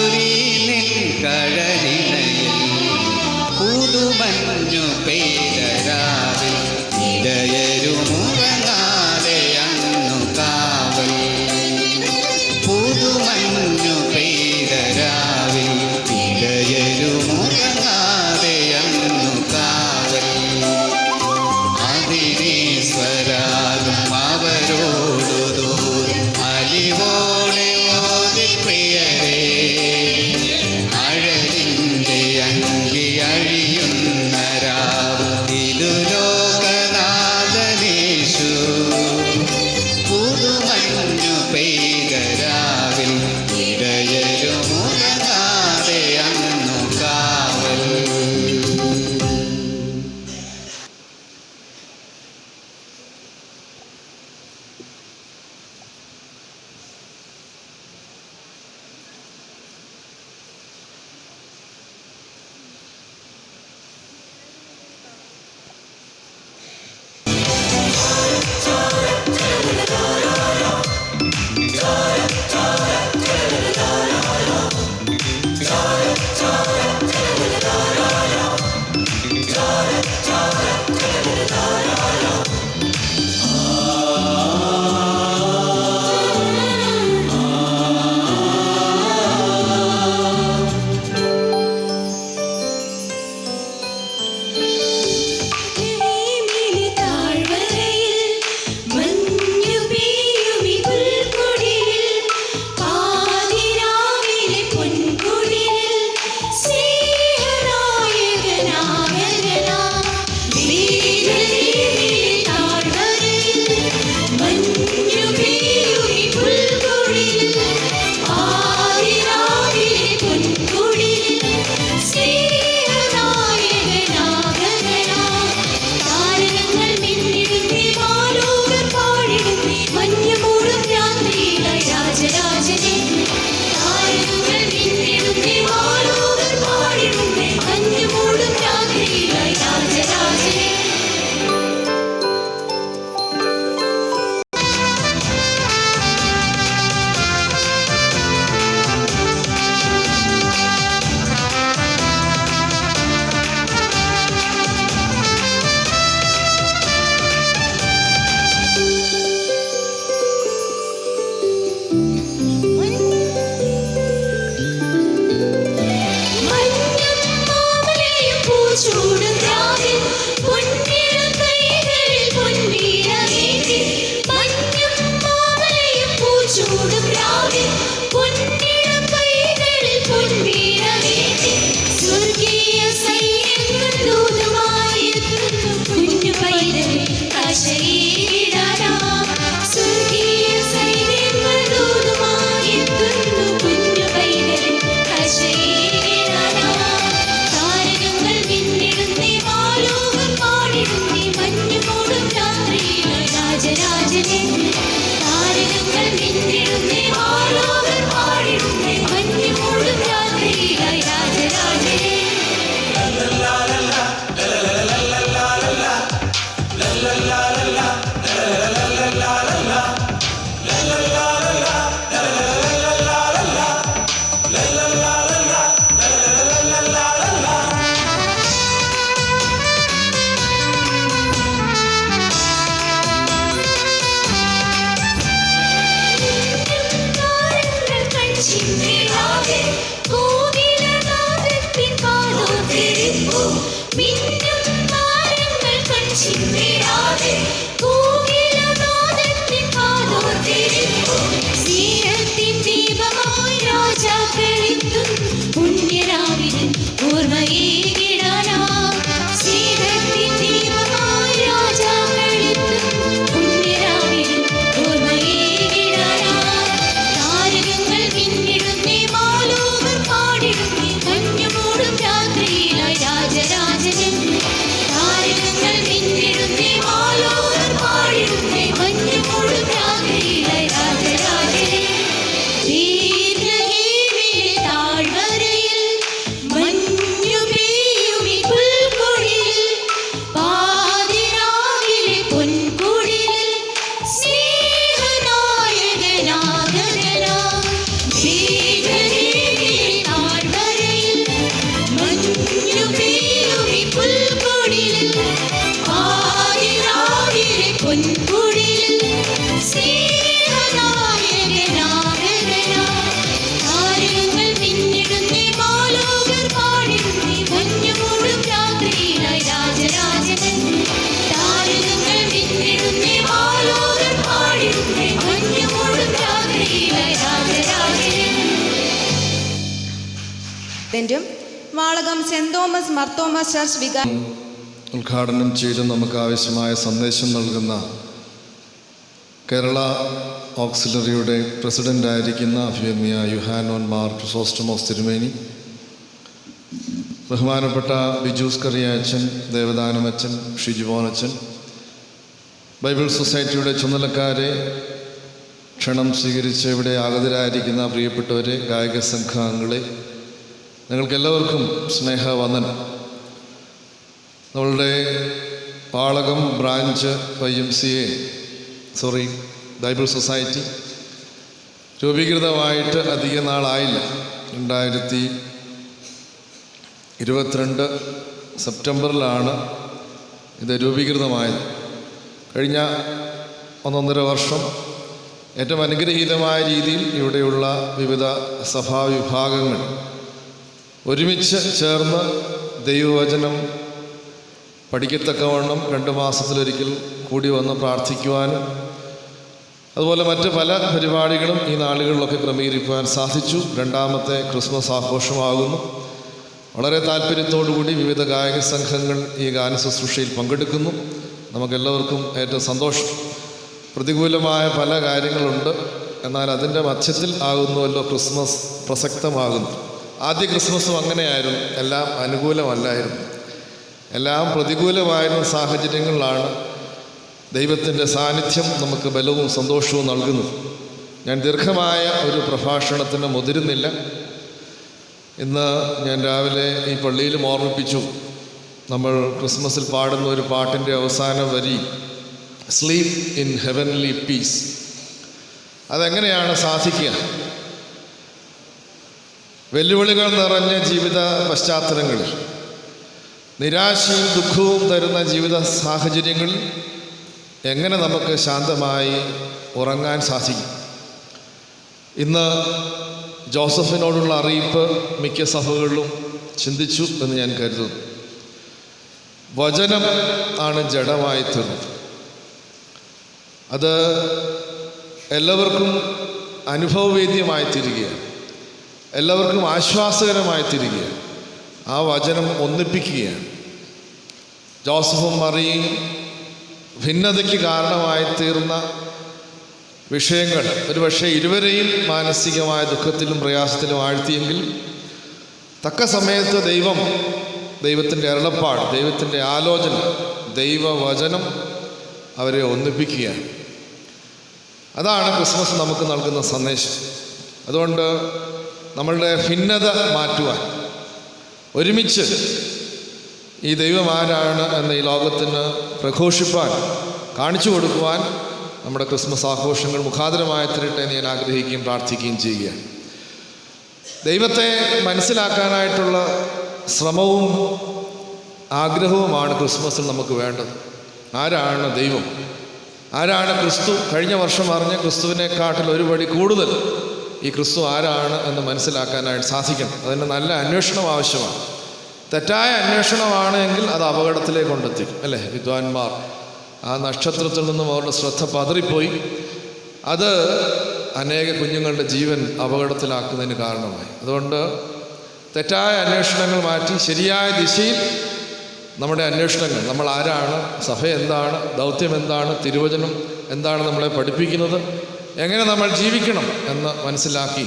വാളകം സെന്റ് തോമസ് മർത്തോമസ് ചർച്ച് വികാരി ഉദ്ഘാടനം ചെയ്ത് നമുക്ക് ആവശ്യമായ സന്ദേശം നൽകുന്ന കേരള ഓക്സിലറിയുടെ പ്രസിഡൻ്റായിരിക്കുന്ന അഭിമന്യ യുഹാനോൻ മാർ ക്രിസോസ്റ്റമോസ് തിരുമേനി, ബഹുമാനപ്പെട്ട ബിജൂസ് കറിയാച്ചൻ, ദേവദാനമച്ചൻ, ഷിജുബോനച്ചൻ, ബൈബിൾ സൊസൈറ്റിയുടെ ചുമതലക്കാരെ, ക്ഷണം സ്വീകരിച്ച് ഇവിടെ ആഗതരായിരിക്കുന്ന പ്രിയപ്പെട്ടവരെ, ഗായക സംഘാംഗങ്ങളെ, നിങ്ങൾക്കെല്ലാവർക്കും സ്നേഹവന്ദനം. നമ്മളുടെ പാളകം ബ്രാഞ്ച് YMCA ബൈബിൾ സൊസൈറ്റി രൂപീകൃതമായിട്ട് അധിക നാളായില്ല. 2022 സെപ്റ്റംബറിലാണ് ഇത് രൂപീകൃതമായത്. കഴിഞ്ഞ 1.5 വർഷം ഏറ്റവും അനുഗ്രഹീതമായ രീതിയിൽ ഇവിടെയുള്ള വിവിധ സഭാവിഭാഗങ്ങൾ ഒരുമിച്ച് ചേർന്ന് ദൈവവചനം പഠിക്കത്തക്കവണ്ണം 2 മാസത്തിലൊരിക്കൽ കൂടി വന്ന് പ്രാർത്ഥിക്കുവാനും അതുപോലെ മറ്റ് പല പരിപാടികളും ഈ നാളുകളിലൊക്കെ ക്രമീകരിക്കുവാൻ സാധിച്ചു. 2ാമത്തെ ക്രിസ്മസ് ആഘോഷമാകുന്നു. വളരെ താല്പര്യത്തോടുകൂടി വിവിധ ഗായക സംഘങ്ങൾ ഈ ഗാന ശുശ്രൂഷയിൽ പങ്കെടുക്കുന്നു. നമുക്കെല്ലാവർക്കും ഏറ്റവും സന്തോഷം. പ്രതികൂലമായ പല കാര്യങ്ങളുണ്ട്, എന്നാൽ അതിൻ്റെ മധ്യത്തിൽ ആകുന്നുവല്ലോ ക്രിസ്മസ് പ്രസക്തമാകുന്നു. ആദ്യ ക്രിസ്മസും അങ്ങനെയായിരുന്നു. എല്ലാം അനുകൂലമല്ലായിരുന്നു, എല്ലാം പ്രതികൂലമായിരുന്ന സാഹചര്യങ്ങളിലാണ് ദൈവത്തിൻ്റെ സാന്നിധ്യം നമുക്ക് ബലവും സന്തോഷവും നൽകുന്നത്. ഞാൻ ദീർഘമായ ഒരു പ്രഭാഷണത്തിന് മുതിരുന്നില്ല. ഇന്ന് ഞാൻ രാവിലെ ഈ പള്ളിയിലും ഓർമ്മിപ്പിച്ചു, നമ്മൾ ക്രിസ്മസിൽ പാടുന്ന ഒരു പാട്ടിൻ്റെ അവസാന വരി സ്ലീപ്പ് ഇൻ ഹെവൻലി പീസ്. അതെങ്ങനെയാണ് സാധിക്കുക? വെല്ലുവിളികൾ നിറഞ്ഞ ജീവിത പശ്ചാത്തലങ്ങളിൽ, നിരാശയും ദുഃഖവും തരുന്ന ജീവിത സാഹചര്യങ്ങളിൽ എങ്ങനെ നമുക്ക് ശാന്തമായി ഉറങ്ങാൻ സാധിക്കും? ഇന്ന് ജോസഫിനോടുള്ള അറിയിപ്പ് മിക്ക സഭകളിലും ചിന്തിച്ചു എന്ന് ഞാൻ കരുതുന്നു. വചനം ആണ് ജഡമായി തീർന്നത്. അത് എല്ലാവർക്കും അനുഭവവേദ്യമായി തീരുകയാണ്, എല്ലാവർക്കും ആശ്വാസകരമായി തീരുകയാണ്. ആ വചനം ഒന്നിപ്പിക്കുകയാണ്. ജോസഫും മറിയയും ഭിന്നതയ്ക്ക് കാരണമായി തീർന്ന വിഷയങ്ങൾ ഒരുപക്ഷെ ഇരുവരെയും മാനസികമായ ദുഃഖത്തിലും പ്രയാസത്തിലും ആഴ്ത്തിയെങ്കിൽ തക്ക സമയത്ത് ദൈവത്തിൻ്റെ അരുളപ്പാട്, ദൈവത്തിൻ്റെ ആലോചന, ദൈവവചനം അവരെ ഒന്നിപ്പിക്കുകയാണ്. അതാണ് ക്രിസ്മസ് നമുക്ക് നൽകുന്ന സന്ദേശം. അതുകൊണ്ട് നമ്മളുടെ ഭിന്നത മാറ്റുവാൻ, ഒരുമിച്ച് ഈ ദൈവം ആരാണ് എന്ന ഈ ലോകത്തിന് പ്രഘോഷിപ്പാൻ, കാണിച്ചു കൊടുക്കുവാൻ നമ്മുടെ ക്രിസ്മസ് ആഘോഷങ്ങൾ മുഖാന്തരമായി തീരട്ടെ എന്ന് ഞാൻ ആഗ്രഹിക്കുകയും പ്രാർത്ഥിക്കുകയും ചെയ്യുകയാണ്. ദൈവത്തെ മനസ്സിലാക്കാനായിട്ടുള്ള ശ്രമവും ആഗ്രഹവുമാണ് ക്രിസ്മസിൽ നമുക്ക് വേണ്ടത്. ആരാണ് ദൈവം? ആരാണ് ക്രിസ്തു? കഴിഞ്ഞ വർഷം അറിഞ്ഞ ക്രിസ്തുവിനെക്കാട്ടിൽ ഒരു പടി കൂടുതൽ ഈ ക്രിസ്തു ആരാണ് എന്ന് മനസ്സിലാക്കാനായിട്ട് സാധിക്കണം. അതിന് നല്ല അന്വേഷണം ആവശ്യമാണ്. തെറ്റായ അന്വേഷണമാണ് എങ്കിൽ അത് അപകടത്തിലേക്ക് കൊണ്ടെത്തിക്കും, അല്ലേ? വിദ്വാൻമാർ ആ നക്ഷത്രത്തിൽ നിന്നും അവരുടെ ശ്രദ്ധ പതറിപ്പോയി. അത് അനേക കുഞ്ഞുങ്ങളുടെ ജീവൻ അപകടത്തിലാക്കുന്നതിന് കാരണമായി. അതുകൊണ്ട് തെറ്റായ അന്വേഷണങ്ങൾ മാറ്റി ശരിയായ ദിശയിൽ നമ്മുടെ അന്വേഷണങ്ങൾ, നമ്മൾ ആരാണ്, സഭ എന്താണ്, ദൗത്യം എന്താണ്, തിരുവചനം എന്താണ് നമ്മളെ പഠിപ്പിക്കുന്നത്, എങ്ങനെ നമ്മൾ ജീവിക്കണം എന്ന് മനസ്സിലാക്കി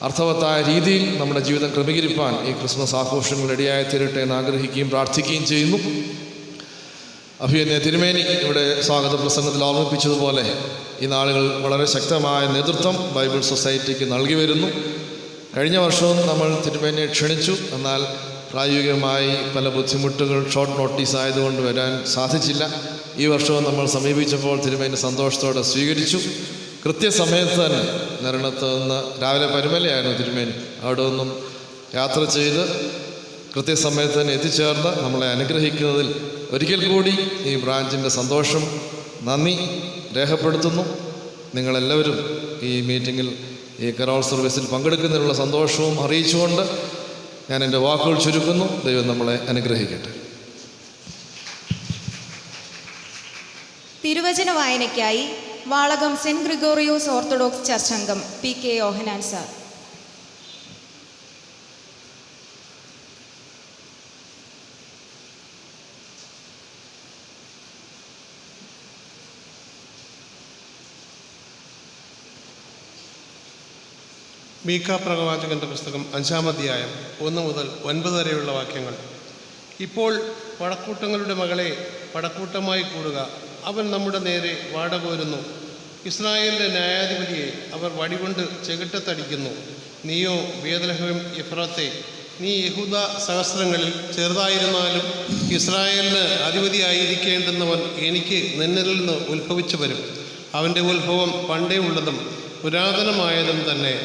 അർത്ഥവത്തായ രീതിയിൽ നമ്മുടെ ജീവിതം ക്രമീകരിപ്പാൻ ഈ ക്രിസ്മസ് ആഘോഷങ്ങൾ ഇടയായി തീരട്ടെ എന്ന് ആഗ്രഹിക്കുകയും പ്രാർത്ഥിക്കുകയും ചെയ്യുന്നു. അഭിയന്യ തിരുമേനി ഇവിടെ സ്വാഗത പ്രസംഗത്തിൽ ഓർമ്മിപ്പിച്ചതുപോലെ ഈ നാളുകൾ വളരെ ശക്തമായ നേതൃത്വം ബൈബിൾ സൊസൈറ്റിക്ക് നൽകി വരുന്നു. കഴിഞ്ഞ വർഷവും നമ്മൾ തിരുമേനിയെ ക്ഷണിച്ചു, എന്നാൽ പ്രായോഗികമായി പല ബുദ്ധിമുട്ടുകൾ ഷോർട്ട് നോട്ടീസ് ആയതുകൊണ്ട് വരാൻ സാധിച്ചില്ല. ഈ വർഷവും നമ്മൾ സമീപിച്ചപ്പോൾ തിരുമേനി സന്തോഷത്തോടെ സ്വീകരിച്ചു. കൃത്യസമയത്ത് തന്നെ നിരണത്ത് നിന്ന് രാവിലെ പരുമലയായിരുന്നു തിരുമേനി, അവിടെ നിന്നും യാത്ര ചെയ്ത് കൃത്യസമയത്ത് തന്നെ എത്തിച്ചേർന്ന് നമ്മളെ അനുഗ്രഹിക്കുന്നതിൽ ഒരിക്കൽ കൂടി ഈ ബ്രാഞ്ചിൻ്റെ സന്തോഷം, നന്ദി രേഖപ്പെടുത്തുന്നു. നിങ്ങളെല്ലാവരും ഈ മീറ്റിങ്ങിൽ, ഈ കരോൾ സർവീസിൽ പങ്കെടുക്കുന്നതിനുള്ള സന്തോഷവും അറിയിച്ചുകൊണ്ട് ഞാൻ എൻ്റെ വാക്കുകൾ ചുരുക്കുന്നു. ദൈവം നമ്മളെ അനുഗ്രഹിക്കട്ടെ. തിരുവചന വായനയ്ക്കായി Valakom saint Gregorios orthodox church അംഗം PK യോഹനാൻ സാർ. മീക്ക പ്രവാചകന്റെ പുസ്തകം 5-ാം അധ്യായം 1 മുതൽ 9 വരെയുള്ള വാക്യങ്ങൾ. ഇപ്പോൾ പടക്കൂട്ടങ്ങളുടെ മകളെ പടക്കൂട്ടമായി കൂടുക, അവൻ നമ്മുടെ നേരെ വാടകോരുന്നു. ഇസ്രായേലിൻ്റെ ന്യായാധിപതിയെ അവർ വടികൊണ്ട് ചെകിട്ടത്തടിക്കുന്നു. നീയോ ബേത്ലഹേം എഫ്രാത്തെ, നീ യഹൂദ സഹസ്രങ്ങളിൽ ചെറുതായിരുന്നാലും ഇസ്രായേലിന് അധിപതിയായിരിക്കേണ്ടുന്നവൻ എനിക്ക് നിന്നിൽ നിന്ന് ഉത്ഭവിച്ചു വരും. അവൻ്റെ ഉത്ഭവം പണ്ടേ ഉള്ളതും പുരാതനമായതും തന്നെ.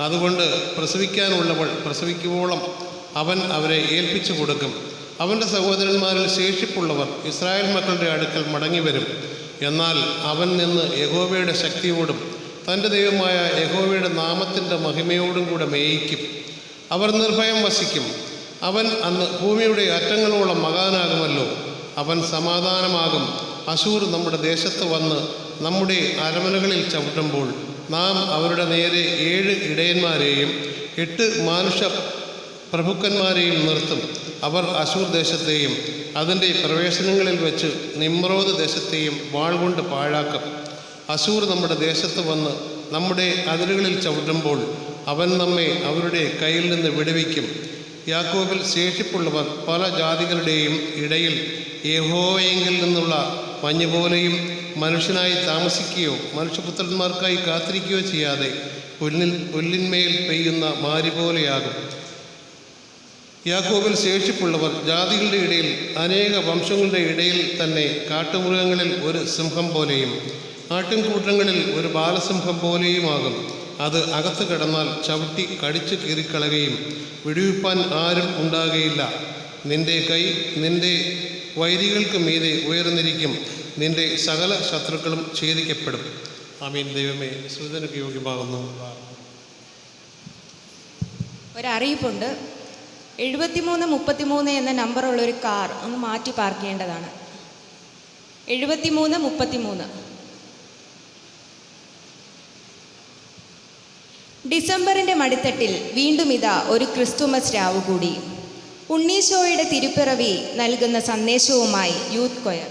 അതുകൊണ്ട് പ്രസവിക്കാനുള്ളവൾ പ്രസവിക്കുവോളം അവൻ അവരെ ഏൽപ്പിച്ചു കൊടുക്കും. അവൻ്റെ സഹോദരന്മാരിൽ ശേഷിപ്പുള്ളവർ ഇസ്രായേൽ മക്കളുടെ അടുക്കൽ മടങ്ങി വരും. എന്നാൽ അവൻ നിന്ന് യഹോവയുടെ ശക്തിയോടും തൻ്റെ ദൈവമായ യഹോവയുടെ നാമത്തിൻ്റെ മഹിമയോടും കൂടെ മേയിക്കും. അവർ നിർഭയം വസിക്കും. അവൻ അന്ന് ഭൂമിയുടെ അറ്റങ്ങളോളം മകാനാകുമല്ലോ. അവൻ സമാധാനമാകും. അശൂർ നമ്മുടെ ദേശത്ത് വന്ന് നമ്മുടെ അരമനകളിൽ ചവിട്ടുമ്പോൾ നാം അവരുടെ നേരെ 7 ഇടയന്മാരെയും 8 മാനുഷ പ്രഭുക്കന്മാരെയും നിർത്തും. അവർ അശൂർ ദേശത്തെയും അതിൻ്റെ പ്രവേശനങ്ങളിൽ വെച്ച് നിമ്രോദ് ദേശത്തെയും വാൾ കൊണ്ട് പാഴാക്കും. അശൂർ നമ്മുടെ ദേശത്ത് വന്ന് നമ്മുടെ അതിരുകളിൽ ചവിട്ടുമ്പോൾ അവൻ നമ്മെ അവരുടെ കയ്യിൽ നിന്ന് വിടുവിക്കും. യാക്കോബിൽ ശേഷിപ്പുള്ളവർ പല ജാതികളുടെയും ഇടയിൽ യഹോവയെങ്കിൽ നിന്നുള്ള മഞ്ഞുപോലെയും മനുഷ്യനായി താമസിക്കുകയോ മനുഷ്യപുത്രന്മാർക്കായി കാത്തിരിക്കുകയോ ചെയ്യാതെ പുല്ലിന്മേൽ പെയ്യുന്ന മാരി പോലെയാകും. യാക്കോബിൽ ശേഷിപ്പുള്ളവർ ജാതികളുടെ ഇടയിൽ അനേക വംശങ്ങളുടെ ഇടയിൽ തന്നെ കാട്ടുമൃഗങ്ങളിൽ ഒരു സിംഹം പോലെയും ആട്ടിൻകൂട്ടങ്ങളിൽ ഒരു ബാലസിംഹം പോലെയുമാകും. അത് അകത്ത് കിടന്നാൽ ചവിട്ടി കടിച്ചു കീറിക്കളയുകയും വിടുവിപ്പാൻ ആരും ഉണ്ടാകുകയില്ല. നിന്റെ കൈ നിന്റെ വൈരികൾക്ക് മീതെ ഉയർന്നിരിക്കും. നിന്റെ സകല ശത്രുക്കളും ഛേദിക്കപ്പെടും. ആമീൻ. ദൈവമേ, സ്തുതിക്ക് യോഗ്യമാകുന്നു. ഒരറിയിപ്പുണ്ട്. 7333 എന്ന നമ്പറുള്ളൊരു കാർ ഒന്ന് മാറ്റി പാർക്ക് ചെയ്യേണ്ടതാണ്. 7333. ഡിസംബറിൻ്റെ മടിത്തട്ടിൽ വീണ്ടും ഇതാ ഒരു ക്രിസ്തുമസ് രാവ് കൂടി. ഉണ്ണീശോയുടെ തിരുപ്പിറവി നൽകുന്ന സന്ദേശവുമായി യൂത്ത് കൊയർ.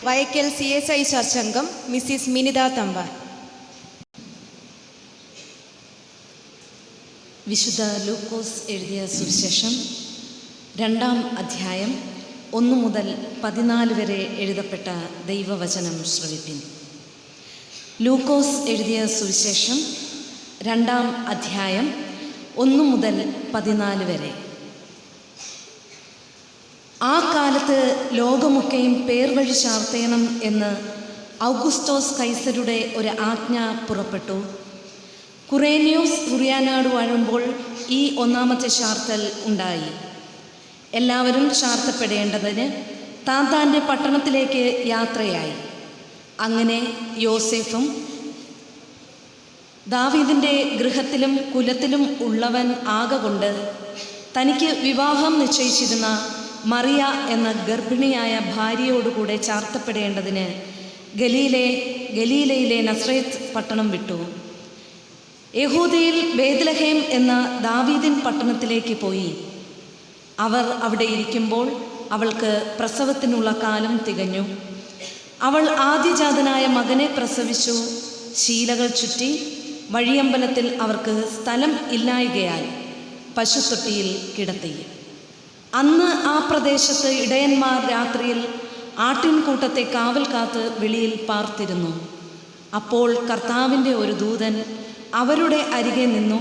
വൈക്കൽ CSI ചർച്ച് അംഗം മിസ്സിസ് മിനിത തമ്പാൻ. വിശുദ്ധ ലൂക്കോസ് എഴുതിയ സുവിശേഷം 2-ാം അധ്യായം 1 മുതൽ 14 വരെ എഴുതപ്പെട്ട ദൈവവചനം ശ്രവിപ്പിൻ. ലൂക്കോസ് എഴുതിയ സുവിശേഷം 2-ാം അധ്യായം 1 മുതൽ 14 വരെ. ആ കാലത്ത് ലോകമൊക്കെയും പേർവഴി ചാർത്തേണം എന്ന് ഔഗുസ്തോസ് കൈസരുടെ ഒരു ആജ്ഞ പുറപ്പെട്ടു. കുറേനിയോസ് സുറിയാനാട് വാഴുമ്പോൾ ഈ 1-ാമത്തെ ചാർത്തൽ ഉണ്ടായി. എല്ലാവരും ചാർത്തപ്പെടേണ്ടതിന് താന്താൻ്റെ പട്ടണത്തിലേക്ക് യാത്രയായി. അങ്ങനെ യോസേഫും ദാവീദിൻ്റെ ഗൃഹത്തിലും കുലത്തിലും ഉള്ളവൻ ആകൊണ്ട് തനിക്ക് വിവാഹം നിശ്ചയിച്ചിരുന്ന മറിയ എന്ന ഗർഭിണിയായ ഭാര്യയോടുകൂടെ ചാർത്തപ്പെടേണ്ടതിന് ഗലീലയിലെ നസ്രേത്ത് പട്ടണം വിട്ടു. യഹൂദയിൽ ബേത്ലഹേം എന്ന ദാവീദിൻ പട്ടണത്തിലേക്ക് പോയി. അവർ അവിടെ ഇരിക്കുമ്പോൾ അവൾക്ക് പ്രസവത്തിനുള്ള കാലം തികഞ്ഞു. അവൾ ആദ്യജാതനായ മകനെ പ്രസവിച്ചു. ശീലകൾ ചുറ്റി വഴിയമ്പലത്തിൽ അവർക്ക് സ്ഥലം ഇല്ലായ്കയാൽ പശുത്തൊട്ടിയിൽ കിടത്തി. അന്ന് ആ പ്രദേശത്ത് ഇടയന്മാർ രാത്രിയിൽ ആട്ടിൻകൂട്ടത്തെ കാവൽ കാത്ത് വെളിയിൽ പാർത്തിരുന്നു. അപ്പോൾ കർത്താവിൻ്റെ ഒരു ദൂതൻ അവരുടെ അരികെ നിന്നു.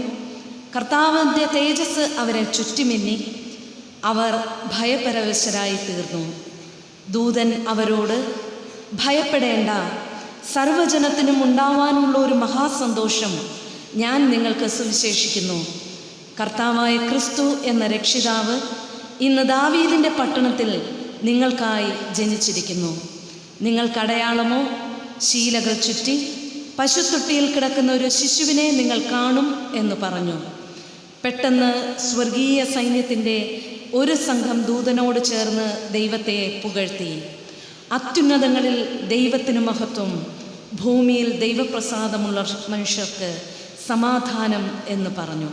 കർത്താവിൻ്റെ തേജസ് അവരെ ചുറ്റിമിന്നി. അവർ ഭയപരവശരായി തീർന്നു. ദൂതൻ അവരോട്, ഭയപ്പെടേണ്ട, സർവ്വജനത്തിനും ഉണ്ടാവാനുള്ള ഒരു മഹാസന്തോഷം ഞാൻ നിങ്ങൾക്ക് സുവിശേഷിക്കുന്നു. കർത്താവായ ക്രിസ്തു എന്ന രക്ഷിതാവ് ഇന്ന് ദാവീദിൻ്റെ പട്ടണത്തിൽ നിങ്ങൾക്കായി ജനിച്ചിരിക്കുന്നു. നിങ്ങൾക്കടയാളമോ? ശീലകൾ ചുറ്റി പശുത്തൊട്ടിയിൽ കിടക്കുന്ന ഒരു ശിശുവിനെ നിങ്ങൾ കാണും എന്ന് പറഞ്ഞു. പെട്ടെന്ന് സ്വർഗീയ സൈന്യത്തിൻ്റെ ഒരു സംഘം ദൂതനോട് ചേർന്ന് ദൈവത്തെ പുകഴ്ത്തി. അത്യുന്നതങ്ങളിൽ ദൈവത്തിന് മഹത്വം, ഭൂമിയിൽ ദൈവപ്രസാദമുള്ള മനുഷ്യർക്ക് സമാധാനം എന്ന് പറഞ്ഞു.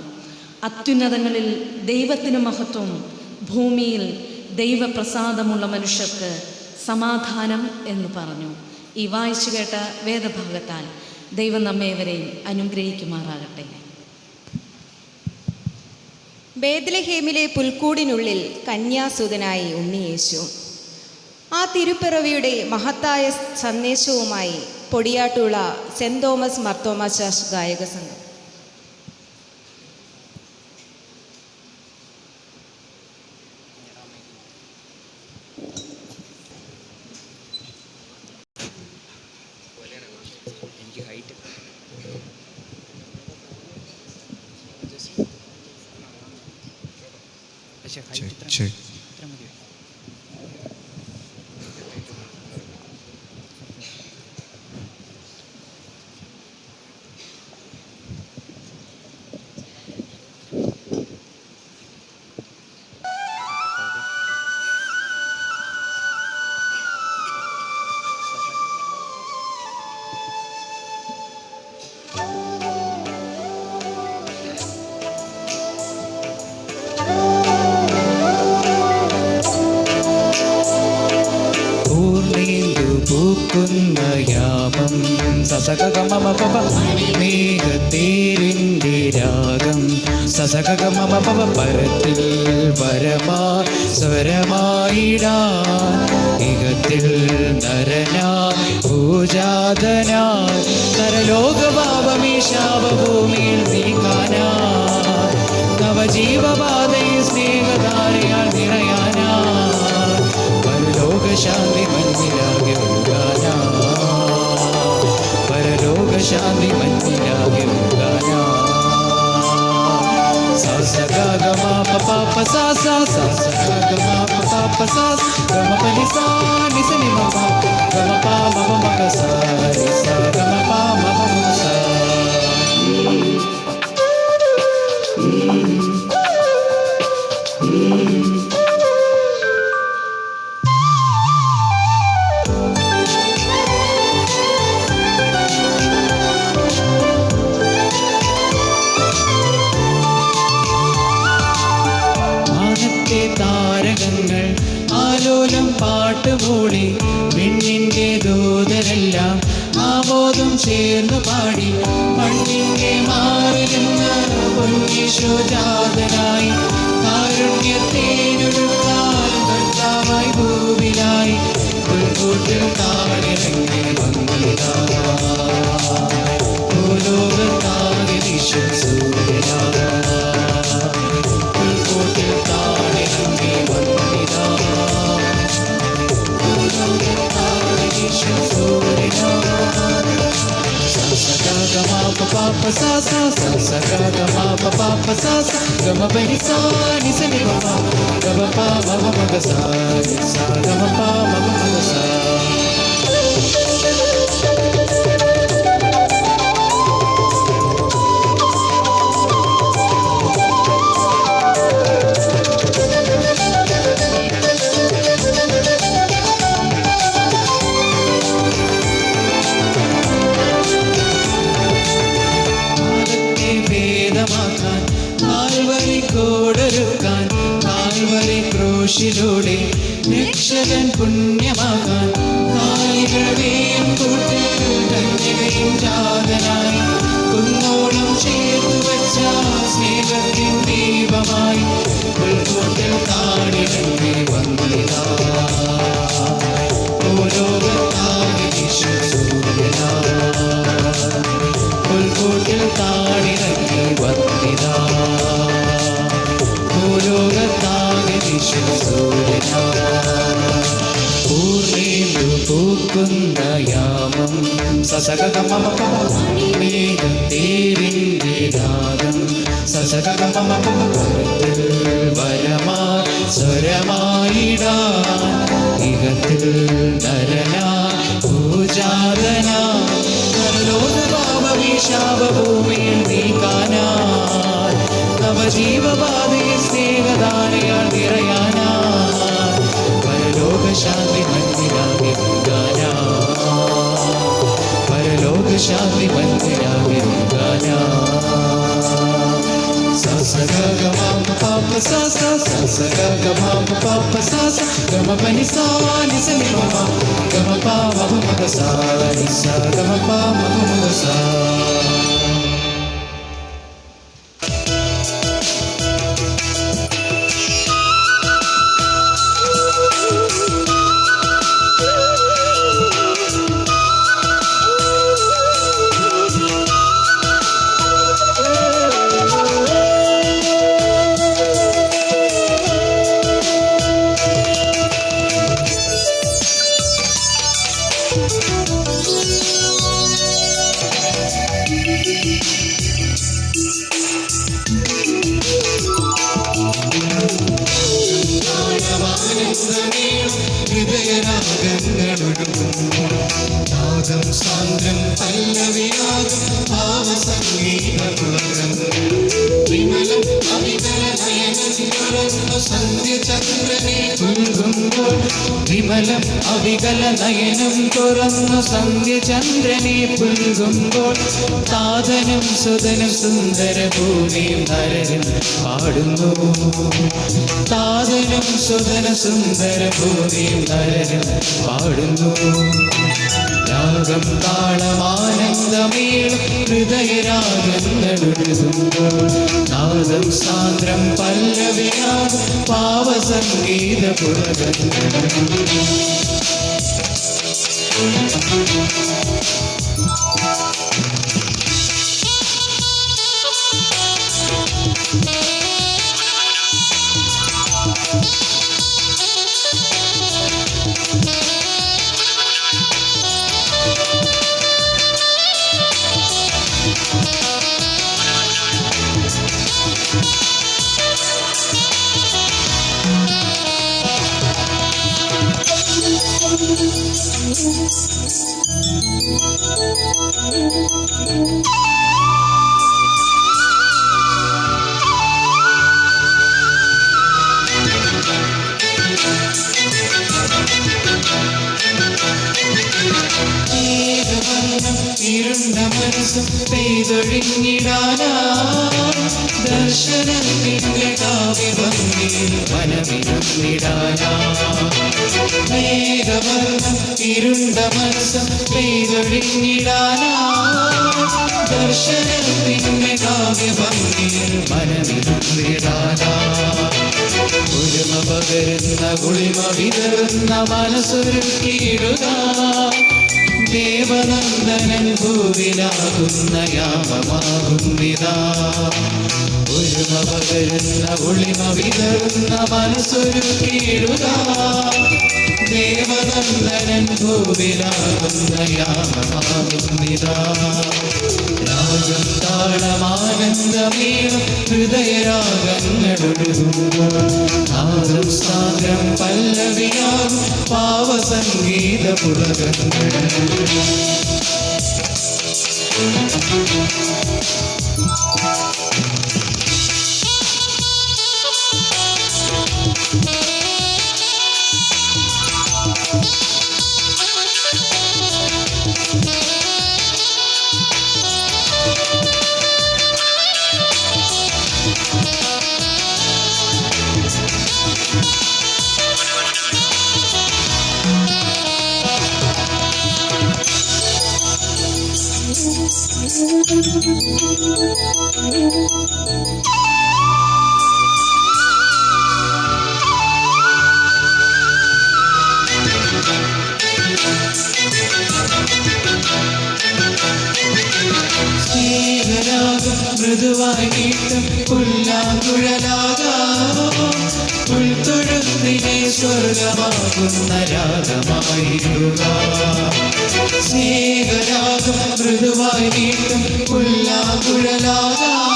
അത്യുന്നതങ്ങളിൽ ദൈവത്തിന് മഹത്വം, ഭൂമിയിൽ ദൈവപ്രസാദമുള്ള മനുഷ്യർക്ക് സമാധാനം എന്ന് പറഞ്ഞു. ഈ വായിച്ചു കേട്ട വേദഭാഗത്താൽ ദൈവം നമ്മേവരെയും അനുഗ്രഹിക്കുമാറാകട്ടെ. ബേത്ലഹേമിലെ പുൽക്കൂടിനുള്ളിൽ കന്യാസുതനായി ഉണ്ണിയേശു. ആ തിരുപ്പിറവിയുടെ മഹത്തായ സന്ദേശവുമായി പൊടിയാട്ടുള്ള സെൻറ് തോമസ് മർത്തോമ ചർച്ച് ഗായക സംഘം. യാമം മേഘത്തേരിൻ്റെ രാഗം സസകമപ പരത്തിൽ വരമാ സ്വരമായിടാൻ ഇകത്തിൽ നരനായി പൂജാതനായി നരലോകപാപമീശാവഭൂമിയിൽ നീക്കാനാ നവജീവപാതയിൽ സ്നേഹധാരയാൽ നിറയാനാ പരലോകശാന്തി മഞ്ഞിലാകെ ഒഴുകാനാ പരലോകശാന്തി മഞ്ഞിലാകെ ഒഴുകാനാ സാസഗമ പപ സാസ സാസഗമ പപ സാസ ഗമ പനി സാ നിസനി മപ ഗമ പ മപ മക സാ നിസ ഗമ പ മപ മക സാ. താരകങ്ങൾ ആലോലം പാട്ടുമൂളി പെണ്ണിൻ്റെ ദൂതരെല്ലാം ആമോദം ചേർന്ന് പാടി മണ്ണിൻ്റെ മാറിരുന്ന പൊന്നീശോജാതനായി കാരുണ്യത്തേനൊഴുക്കാൻ കർത്താവായി ഭൂവിലായി പുൽക്കൂട്ടിൽ താഴിറങ്ങി വന്നിതാ ഭൂലോകത്താകെ വിശ്വ സൂര്യനാ പുൽക്കൂട്ടിൽ താഴിറങ്ങി വന്നിതാ ഭൂലോകത്താകെ വിശ്വ സൂര്യനാ. സസഗമ പപ സാസ സസഗമ പപ സാസ ഗമ പനി സാ നിസനി മപ ഗമ പ മപ മഗ സാ നിസ ഗമ പ മപ മഗ സാ. കോടൊരുക്കാൻ കാൽവരി ക്രൂശിലൂടെ രക്ഷകൻ പുണ്യമാകാൻ കാലികളെയും കൂട്ടിൽ കന്യകയും ജാതനായി കുന്നോളം ചേർത്തു വച്ച സ്നേഹത്തിൻ ദീപമായി പുൽക്കൂട്ടിൽ താഴിറങ്ങി വന്നിതാ ഭൂലോകത്താകെ വിശ്വ സൂര്യനാ പുൽക്കൂട്ടിൽ താഴിറങ്ങി വന്നിതാ ഭൂലോകത്താകെ വിശ്വ സൂര്യനാ. പൂർണ്ണേന്ദു പൂക്കുന്ന യാമം സസഗമ മേഘത്തേരിൻ്റെ രാഗം സസഗമ പരത്തിൽ വരമാ സ്വരമായിടാൻ ഇകത്തിൽ നരനാ പൂജാതനാ നരലോകപാപമീശാവഭൂമിയിൽ നീക്കാനാ നവജീവപാതയിൽ സ്നേഹധാരയാൽ നിറയാനാ പരലോകശാന്തി മന്ദിരാകെ ഒഴുകാനാ പരലോകശാന്തി മന്ദിരാകെ ഒഴുകാനാ സസഗമ പപ pa sa sa sa sa ga ga ma pa sa sa ga ma pa ni sa ni ma ma ga ma pa ma ma ga sa ni sa ga ma pa ma ma ga sa. നാദം സാന്ദ്രം പല്ലവിയാകും ഭാവസംഗീതപുളകം വിമലം അവിതല നയനം തുറന്നു സന്ധ്യചന്ദ്രനെ പുൽകുമ്പോൾ വിമലം അവികല നയനം തുറന്നു സന്ധ്യചന്ദ്രനെ പുൽകുമ്പോൾ താതനും സുതനും സുന്ദര ഭൂമിയും നരനും പാടുന്നു. താതനും സുതനും സുന്ദര ഭൂമിയും നരനും പാടുന്നു. രാഗം താളമാനന്ദമേളും ഹൃദയരാഗങ്ങളൊഴുകുമ്പോൾ നാദം സാന്ദ്രം പല്ലവിയാകും പാവസംഗീത പുളകങ്ങൾ. ഇരുണ്ട മനസ്സും പെയ്തൊഴിഞ്ഞിടാനാ ദർശനത്തിന്റെ കാവ്യഭംഗിയിൽ മനമിരുന്നിടാനാ. മേഘവർണ്ണം ഇരുണ്ട മനസ്സും പെയ്തൊഴിഞ്ഞിടാനാ ദർശനത്തിന്റെ കാവ്യഭംഗിയിൽ മനമിരുന്നിടാനാ. ഒരുമ പകരുന്ന കുളിമ വിതറുന്ന മനസ്സൊരുക്കിയിടുക. ദേവനന്ദനൻ ഭൂവിലാകുന്ന യാമമാകുന്നിതാ. ഒരുമ പകരുന്ന ഒളിമ വിതറുന്ന മനസ്സൊരുക്കിയിടുക. ദേവനന്ദനൻ ഭൂവിലാകുന്ന യാമമാകുന്നിതാ. രാഗം താളമാനന്ദമേളും ഹൃദയരാഗങ്ങളൊഴുകുമ്പോൾ നാദം സാന്ദ്രം പല്ലവിയാകും പാവസംഗീത പുളകങ്ങൾ. മൃദുവായിട്ടും പുല്ലാങ്കുഴലാകാം പുൽത്തൊഴുത്തിനെ സ്വർഗമാകുന്ന രാഗമായിടുക. സ്നേഹരാഗം മൃദുവായിട്ടും പുല്ലാങ്കുഴലാകാം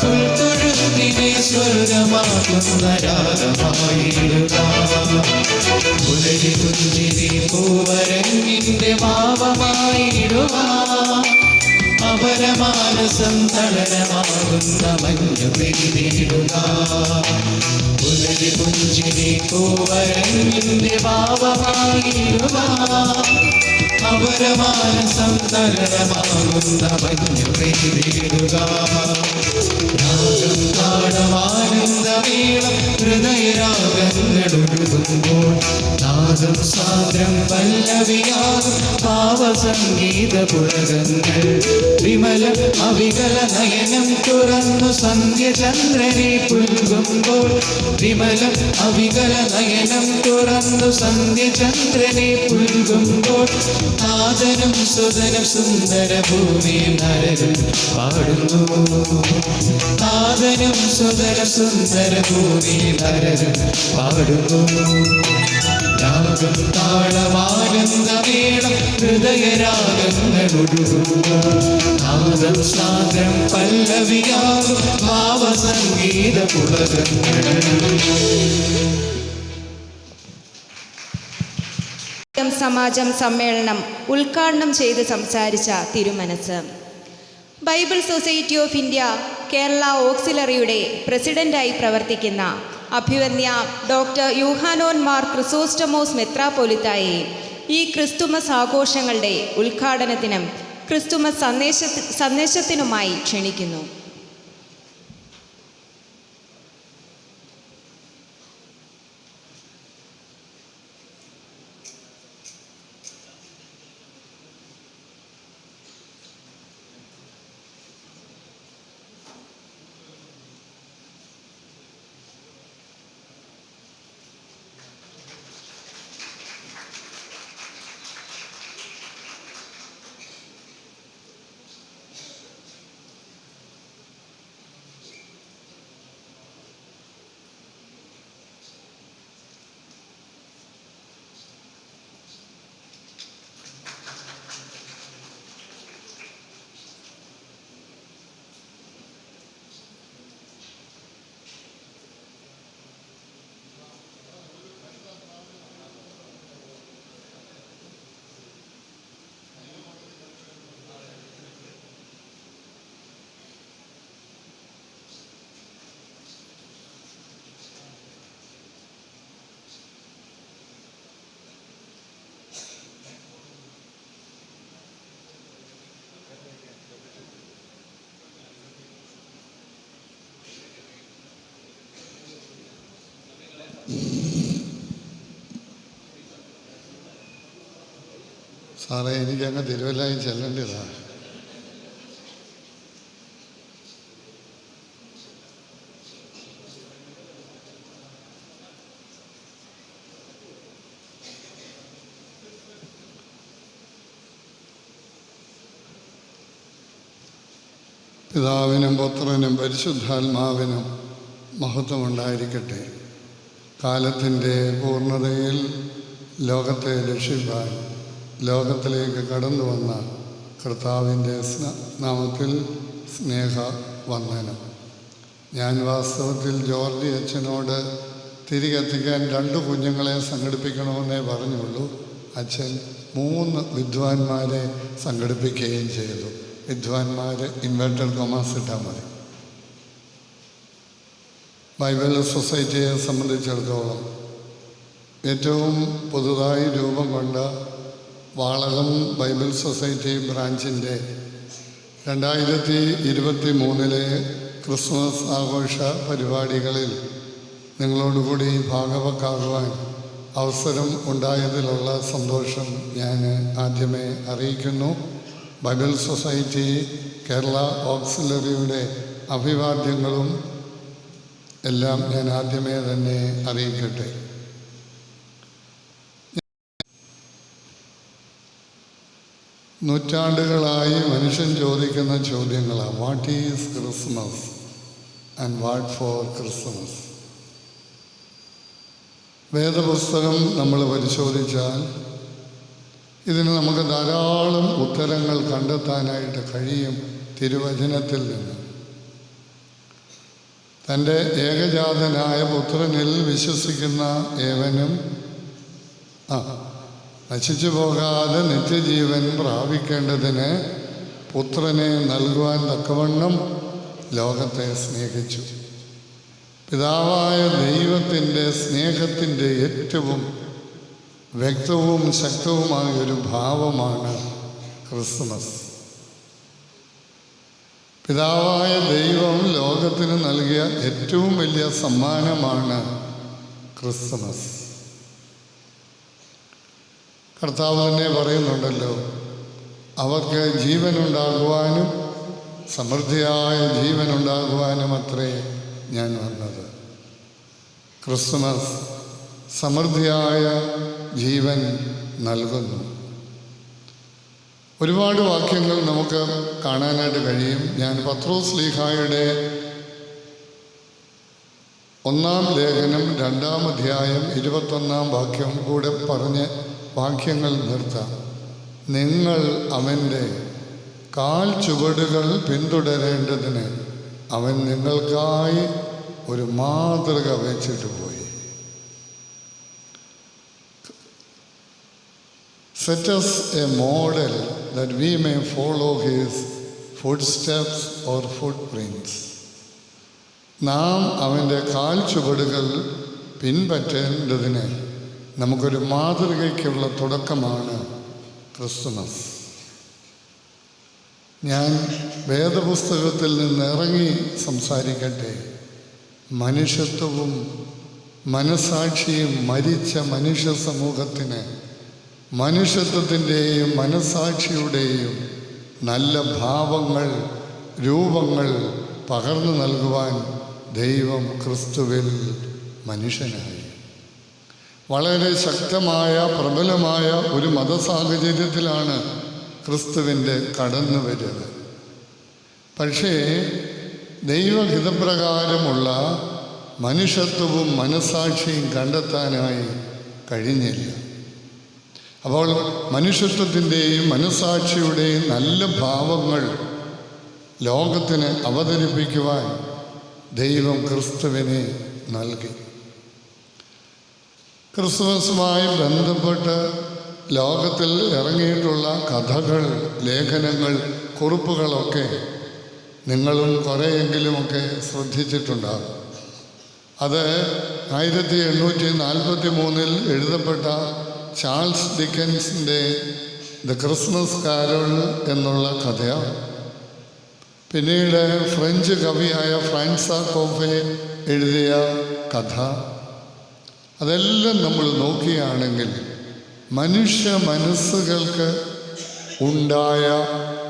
പുൽത്തൊഴുത്തിനെ സ്വർഗമാകുന്ന രാഗമായിടുക. പുലരി പുഞ്ചിരി പൂവരങ്ങിന്റെ ഭാവമായിടുക. അപരമാനസം തളരമാകുന്ന മഞ്ഞു പെയ്തിടുക. പുലരി പുഞ്ചിരി പൂവരങ്ങിന്റെ ഭാവമായിടുക. അപരമാനസം തരണമാകുന്ന മഞ്ഞു പെയ്തിടുക. രാഗം താളമാനന്ദമേളം ഹൃദയരാഗങ്ങളൊഴുകുമ്പോൾ നാദം സാന്ദ്രം പല്ലവിയാകും ഭാവസംഗീത പുളകങ്ങൾ. വിമല അവികല നയനം തുറന്നു സന്ധ്യചന്ദ്രനെ പുൽകുമ്പോൾ വിമല അവികല നയനം തുറന്നു സന്ധ്യചന്ദ്രനെ പുൽകുമ്പോൾ നാദനും സുതനും സുന്ദര ഭൂമി നരരും പാടുന്നു. നാദനും സുതര സുന്ദര ഭൂമി നരരും പാടുന്നു. രാഗം താളമാനന്ദമേളം ഹൃദയരാഗങ്ങളൊഴുകുമ്പോൾ നാദം സാന്ദ്രം പല്ലവിയാകും ഭാവസംഗീത പുളകങ്ങൾ. സമാജം സമ്മേളനം ഉദ്ഘാടനം ചെയ്ത് സംസാരിച്ച തിരുമനസ്. Bible society of India Kerala ഓക്സിലറിയുടെ പ്രസിഡന്റായി പ്രവർത്തിക്കുന്ന അഭിവന്യ ഡോക്ടർ യൂഹാനോൻ മാർ ക്രിസോസ്റ്റമോസ് മെത്രാപ്പൊലിത്തായെ ഈ ക്രിസ്തുമസ് ആഘോഷങ്ങളുടെ ഉദ്ഘാടനത്തിനും ക്രിസ്തുമസ് സന്ദേശത്തിനുമായി ക്ഷണിക്കുന്നു. സാറേ, എനിക്കങ്ങ് തിരുവല്ലായി ചെല്ലേണ്ടതാണ്. പിതാവിനും പുത്രനും പരിശുദ്ധാത്മാവിനും മഹത്വമുണ്ടായിരിക്കട്ടെ. കാലത്തിൻ്റെ പൂർണ്ണതയിൽ ലോകത്തെ രക്ഷിപ്പാൻ ലോകത്തിലേക്ക് കടന്നു വന്ന കർത്താവിൻ്റെ നാമത്തിൽ സ്നേഹവന്ദനം. ഞാൻ വാസ്തവത്തിൽ ജോർജി അച്ഛനോട് തിരികെത്തിക്കാൻ 2 കുഞ്ഞുങ്ങളെ സംഘടിപ്പിക്കണമെന്നേ പറഞ്ഞുള്ളൂ. അച്ഛൻ 3 വിദ്വാൻമാരെ സംഘടിപ്പിക്കുകയും ചെയ്തു. വിദ്വാൻമാർ ഇൻവെർട്ടഡ് കൊമേഴ്സ് ഇട്ടാൽ മതി. ബൈബിൾ സൊസൈറ്റിയെ സംബന്ധിച്ചിടത്തോളം ഏറ്റവും പുതുതായി രൂപം കൊണ്ട വാളകം ബൈബിൾ സൊസൈറ്റി ബ്രാഞ്ചിൻ്റെ 2023 ക്രിസ്മസ് ആഘോഷ പരിപാടികളിൽ നിങ്ങളോടുകൂടി ഭാഗവക്കാകുവാൻ അവസരം ഉണ്ടായതിലുള്ള സന്തോഷം ഞാൻ ആദ്യമേ അറിയിക്കുന്നു. ബൈബിൾ സൊസൈറ്റി കേരള ഓക്സിലറിയുടെ അഭിവാദ്യങ്ങളും എല്ലാം ഞാൻ ആദ്യമേ തന്നെ അറിയിക്കട്ടെ. നൂറ്റാണ്ടുകളായി മനുഷ്യൻ ചോദിക്കുന്ന ചോദ്യങ്ങളാണ്: what is Christmas and what for Christmas? വേദപുസ്തകം നമ്മൾ പരിശോധിച്ചാൽ ഇതിന് നമുക്ക് ധാരാളം ഉത്തരങ്ങൾ കണ്ടെത്താനായിട്ട് കഴിയും. തിരുവചനത്തിൽ നിന്ന് തൻ്റെ ഏകജാതനായ പുത്രനിൽ വിശ്വസിക്കുന്ന ഏവനും നശിച്ചു പോകാതെ നിത്യജീവൻ പ്രാപിക്കേണ്ടതിന് പുത്രനെ നൽകുവാൻ തക്കവണ്ണം ലോകത്തെ സ്നേഹിച്ചു. പിതാവായ ദൈവത്തിൻ്റെ സ്നേഹത്തിൻ്റെ ഏറ്റവും വ്യക്തവും ശക്തവുമായ ഒരു ഭാവമാണ് ക്രിസ്മസ്. പിതാവായ ദൈവം ലോകത്തിന് നൽകിയ ഏറ്റവും വലിയ സമ്മാനമാണ് ക്രിസ്മസ്. കർത്താവ് തന്നെ പറയുന്നുണ്ടല്ലോ, അവർക്ക് ജീവനുണ്ടാകുവാനും സമൃദ്ധിയായ ജീവനുണ്ടാകുവാനും അത്രേ ഞാൻ വന്നത്. ക്രിസ്മസ് സമൃദ്ധിയായ ജീവൻ നൽകുന്നു. ഒരുപാട് വാക്യങ്ങൾ നമുക്ക് കാണാനായിട്ട് കഴിയും. ഞാൻ പത്രോസ് ശ്ലീഹായുടെ 1-ാം ലേഖനം 2-ാം അധ്യായം 21-ാം വാക്യം കൂടെ പറഞ്ഞ് വാക്യങ്ങൾ നിർത്താം. നിങ്ങൾ അവൻ്റെ കാൽ ചുവടുകൾ പിന്തുടരേണ്ടതിന് അവൻ നിങ്ങൾക്കായി ഒരു മാതൃക വെച്ചിട്ട് പോയി. Set us a model that we may follow his footsteps or footprints. നാം അവൻ്റെ കാൽ ചുവടുകൾ പിൻപറ്റേണ്ടതിന് നമുക്കൊരു മാതൃകയ്ക്കുള്ള തുടക്കമാണ് ക്രിസ്തുമസ്. ഞാൻ വേദപുസ്തകത്തിൽ നിന്ന് ഇറങ്ങി സംസാരിക്കട്ടെ. മനുഷ്യത്വവും മനസാക്ഷിയും മരിച്ച മനുഷ്യ സമൂഹത്തിന് മനുഷ്യത്വത്തിൻ്റെയും മനസാക്ഷിയുടെയും നല്ല ഭാവങ്ങൾ, രൂപങ്ങൾ പകർന്നു നൽകുവാൻ ദൈവം ക്രിസ്തുവിൽ മനുഷ്യനായി. വളരെ ശക്തമായ പ്രബലമായ ഒരു മതസാഹചര്യത്തിലാണ് ക്രിസ്തുവിൻ്റെ കടന്നുവരവ്. പക്ഷേ ദൈവഹിതപ്രകാരമുള്ള മനുഷ്യത്വവും മനസാക്ഷിയും കണ്ടെത്താനായി കഴിഞ്ഞില്ല. അപ്പോൾ മനുഷ്യത്വത്തിൻ്റെയും മനസാക്ഷിയുടെയും നല്ല ഭാവങ്ങൾ ലോകത്തിന് അവതരിപ്പിക്കുവാൻ ദൈവം ക്രിസ്തുവിനെ നൽകി. ക്രിസ്മസുമായി ബന്ധപ്പെട്ട് ലോകത്തിൽ ഇറങ്ങിയിട്ടുള്ള കഥകൾ, ലേഖനങ്ങൾ, കുറിപ്പുകളൊക്കെ നിങ്ങളും കുറേയെങ്കിലുമൊക്കെ ശ്രദ്ധിച്ചിട്ടുണ്ടാകും. അത് 1843 എഴുതപ്പെട്ട ചാൾസ് ഡിക്കൻസിൻ്റെ ദ ക്രിസ്മസ് കാരോൾ എന്നുള്ള കഥയാണ്. പിന്നീട് ഫ്രഞ്ച് കവിയായ ഫ്രാൻസാ കോഫെ എഴുതിയ കഥ. അതെല്ലാം നമ്മൾ നോക്കുകയാണെങ്കിൽ മനുഷ്യ മനസ്സുകൾക്ക്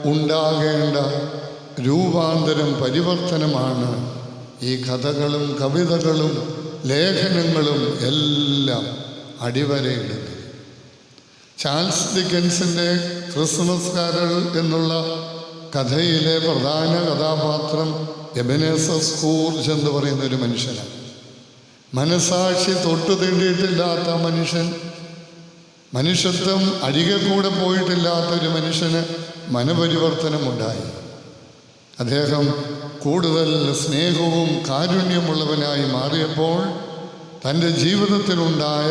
ഉണ്ടാകേണ്ട രൂപാന്തരം, പരിവർത്തനമാണ് ഈ കഥകളും കവിതകളും ലേഖനങ്ങളും എല്ലാം അടിവരയിടുന്നത്. ചാൾസ് ഡിക്കൻസിൻ്റെ ക്രിസ്മസ് കാരൾ എന്നുള്ള കഥയിലെ പ്രധാന കഥാപാത്രം എബനേസർ സ്കൂർജ് എന്ന് പറയുന്ന ഒരു മനുഷ്യനാണ്. മനസാക്ഷി തൊട്ടു തീണ്ടിയിട്ടില്ലാത്ത മനുഷ്യൻ, മനുഷ്യത്വം അരികെ കൂടെ പോയിട്ടില്ലാത്തൊരു മനുഷ്യന് മനപരിവർത്തനമുണ്ടായി. അദ്ദേഹം കൂടുതൽ സ്നേഹവും കാരുണ്യമുള്ളവനായി മാറിയപ്പോൾ തൻ്റെ ജീവിതത്തിലുണ്ടായ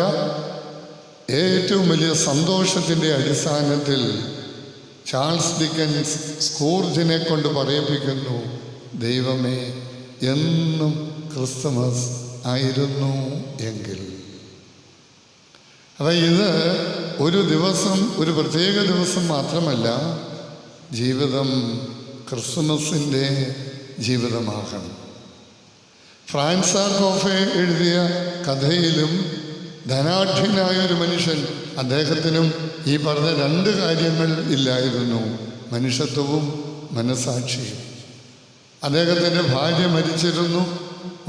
ഏറ്റവും വലിയ സന്തോഷത്തിൻ്റെ അടിസ്ഥാനത്തിൽ ചാൾസ് ഡിക്കൻസ് സ്കൂർജിനെ കൊണ്ട് പറയിപ്പിക്കുന്നു, ദൈവമേ, എന്നും ക്രിസ്തുമസ് ആയിരുന്നു എങ്കിൽ. അപ്പം ഇത് ഒരു ദിവസം, ഒരു പ്രത്യേക ദിവസം മാത്രമല്ല, ജീവിതം ക്രിസ്തുമസിൻ്റെ ജീവിതമാകണം. ഫ്രാൻസാ കോഫെ എഴുതിയ കഥയിലും ധനാഢ്യനായ ഒരു മനുഷ്യൻ, അദ്ദേഹത്തിനും ഈ പറഞ്ഞ രണ്ട് കാര്യങ്ങൾ ഇല്ലായിരുന്നു, മനുഷ്യത്വവും മനസാക്ഷിയും. അദ്ദേഹത്തിൻ്റെ ഭാര്യ മരിച്ചിരുന്നു,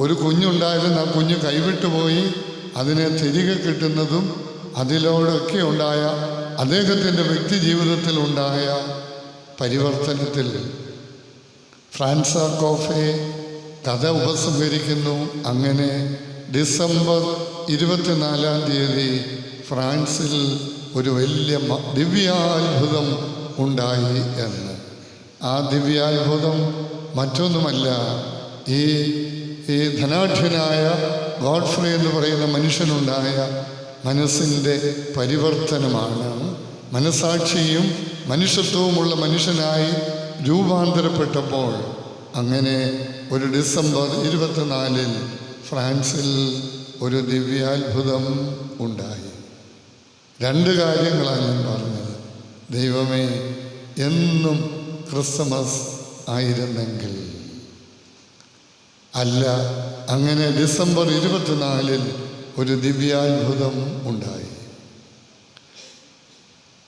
ഒരു കുഞ്ഞുണ്ടായിരുന്നു, ആ കുഞ്ഞ് കൈവിട്ടുപോയി. അതിനെ തിരികെ കിട്ടുന്നതും അതിലൂടെയൊക്കെ ഉണ്ടായ അദ്ദേഹത്തിൻ്റെ വ്യക്തി ജീവിതത്തിലുണ്ടായ പരിവർത്തനത്തിൽ ഫ്രാൻസാ കോഫെ കഥ ഉപസംഹരിക്കുന്നു. അങ്ങനെ ഡിസംബർ 24-ാം തീയതി ഫ്രാൻസിൽ ഒരു വലിയ ദിവ്യാത്ഭുതം ഉണ്ടായി എന്ന്. ആ ദിവ്യാത്ഭുതം മറ്റൊന്നുമല്ല, ഈ ധനാഢ്യനായ ഗോഡ്ഫ്രേ എന്ന് പറയുന്ന മനുഷ്യനുണ്ടായ മനസ്സിൻ്റെ പരിവർത്തനമാണ്. മനസാക്ഷിയും മനുഷ്യത്വവുമുള്ള മനുഷ്യനായി രൂപാന്തരപ്പെട്ടപ്പോൾ അങ്ങനെ ഒരു ഡിസംബർ 24-ൽ ഫ്രാൻസിൽ ഒരു ദിവ്യാത്ഭുതം ഉണ്ടായി. 2 കാര്യങ്ങളാണ് ഞാൻ പറഞ്ഞത്. ദൈവമേ, എന്നും ക്രിസ്മസ് ആയിരുന്നെങ്കിൽ. അല്ല, അങ്ങനെ ഡിസംബർ 24 ഒരു ദിവ്യാത്ഭുതം ഉണ്ടായി.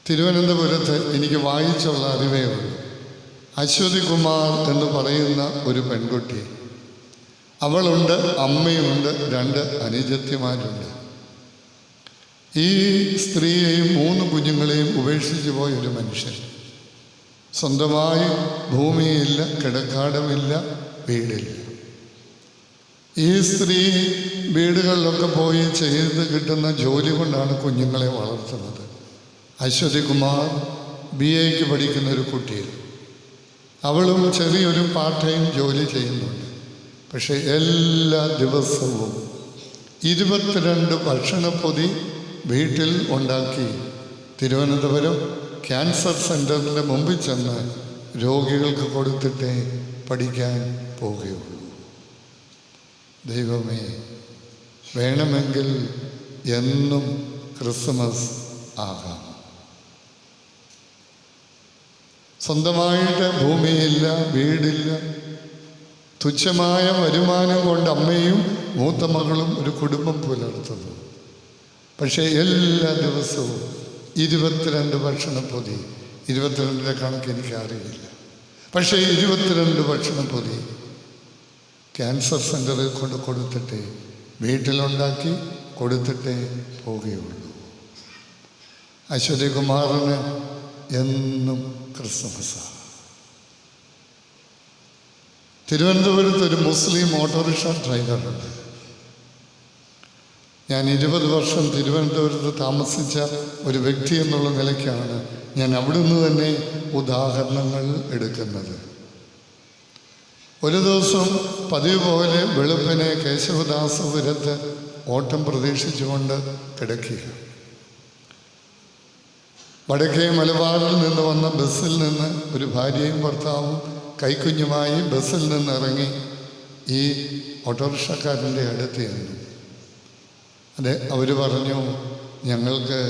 തിരുവനന്തപുരത്ത് എനിക്ക് വായിച്ചുള്ള അറിവേ ഉള്ളൂ. അശ്വതി കുമാർ എന്ന് പറയുന്ന ഒരു പെൺകുട്ടി, അവളുണ്ട്, അമ്മയുണ്ട്, 2 അനുജത്തിമാരുണ്ട്. ഈ സ്ത്രീയെയും 3 കുഞ്ഞുങ്ങളെയും ഉപേക്ഷിച്ച് പോയ ഒരു മനുഷ്യൻ. സ്വന്തമായി ഭൂമിയില്ല, കിടക്കാടമില്ല, വീടില്ല. ഈ സ്ത്രീ വീടുകളിലൊക്കെ പോയി ചെയ്ത് കിട്ടുന്ന ജോലി കൊണ്ടാണ് കുഞ്ഞുങ്ങളെ വളർത്തുന്നത്. അശ്വതി കുമാർ BA പഠിക്കുന്ന ഒരു കുട്ടിയാണ്. അവളും ചെറിയൊരു പാർട്ട് ടൈം ജോലി ചെയ്യുന്നുണ്ട്. പക്ഷേ എല്ലാ ദിവസവും 22 ഭക്ഷണപ്പൊതി വീട്ടിൽ ഉണ്ടാക്കി തിരുവനന്തപുരം ക്യാൻസർ സെൻ്ററിൻ്റെ മുമ്പിൽ ചെന്ന് രോഗികൾക്ക് കൊടുത്തിട്ടേ പഠിക്കാൻ പോവുകയുള്ളൂ. ദൈവമേ, വേണമെങ്കിൽ എന്നും ക്രിസ്മസ് ആകാം. സ്വന്തമായിട്ട് ഭൂമിയില്ല, വീടില്ല, തുച്ഛമായ വരുമാനം കൊണ്ട് അമ്മയും മൂത്ത മകളും ഒരു കുടുംബം പുലർത്തുന്നു. പക്ഷേ എല്ലാ ദിവസവും 22 ഭക്ഷണപ്പൊതി, 22ൻ്റെ കണക്ക് എനിക്കറിയില്ല, പക്ഷേ 22 ഭക്ഷണപ്പൊതി ക്യാൻസർ സെൻ്ററിൽ കൊണ്ട് കൊടുത്തിട്ടേ, വീട്ടിലുണ്ടാക്കി കൊടുത്തിട്ടേ പോവുകയുള്ളൂ. അശ്വതി കുമാറിന് എന്നും ക്രിസ്മസാണ്. തിരുവനന്തപുരത്ത് ഒരു മുസ്ലിം ഓട്ടോറിക്ഷ ഡ്രൈവറുണ്ട്. ഞാൻ 20 വർഷം തിരുവനന്തപുരത്ത് താമസിച്ച ഒരു വ്യക്തി എന്നുള്ള നിലയ്ക്കാണ് ഞാൻ അവിടുന്ന് തന്നെ ഉദാഹരണങ്ങൾ എടുക്കുന്നത്. ഒരു ദിവസം പതിവ് പോലെ വെളുപ്പിനെ കേശവദാസപുരത്ത് ഓട്ടം പ്രതീക്ഷിച്ചുകൊണ്ട് കിടക്കുക. വടക്കേ മലബാറിൽ നിന്ന് വന്ന ബസ്സിൽ നിന്ന് ഒരു ഭാര്യയും ഭർത്താവും കൈക്കുഞ്ഞുമായി ബസ്സിൽ നിന്നിറങ്ങി ഈ ഓട്ടോറിക്ഷക്കാരൻ്റെ അടുത്ത് ചെന്നു. അവർ പറഞ്ഞു, ഞങ്ങൾക്ക്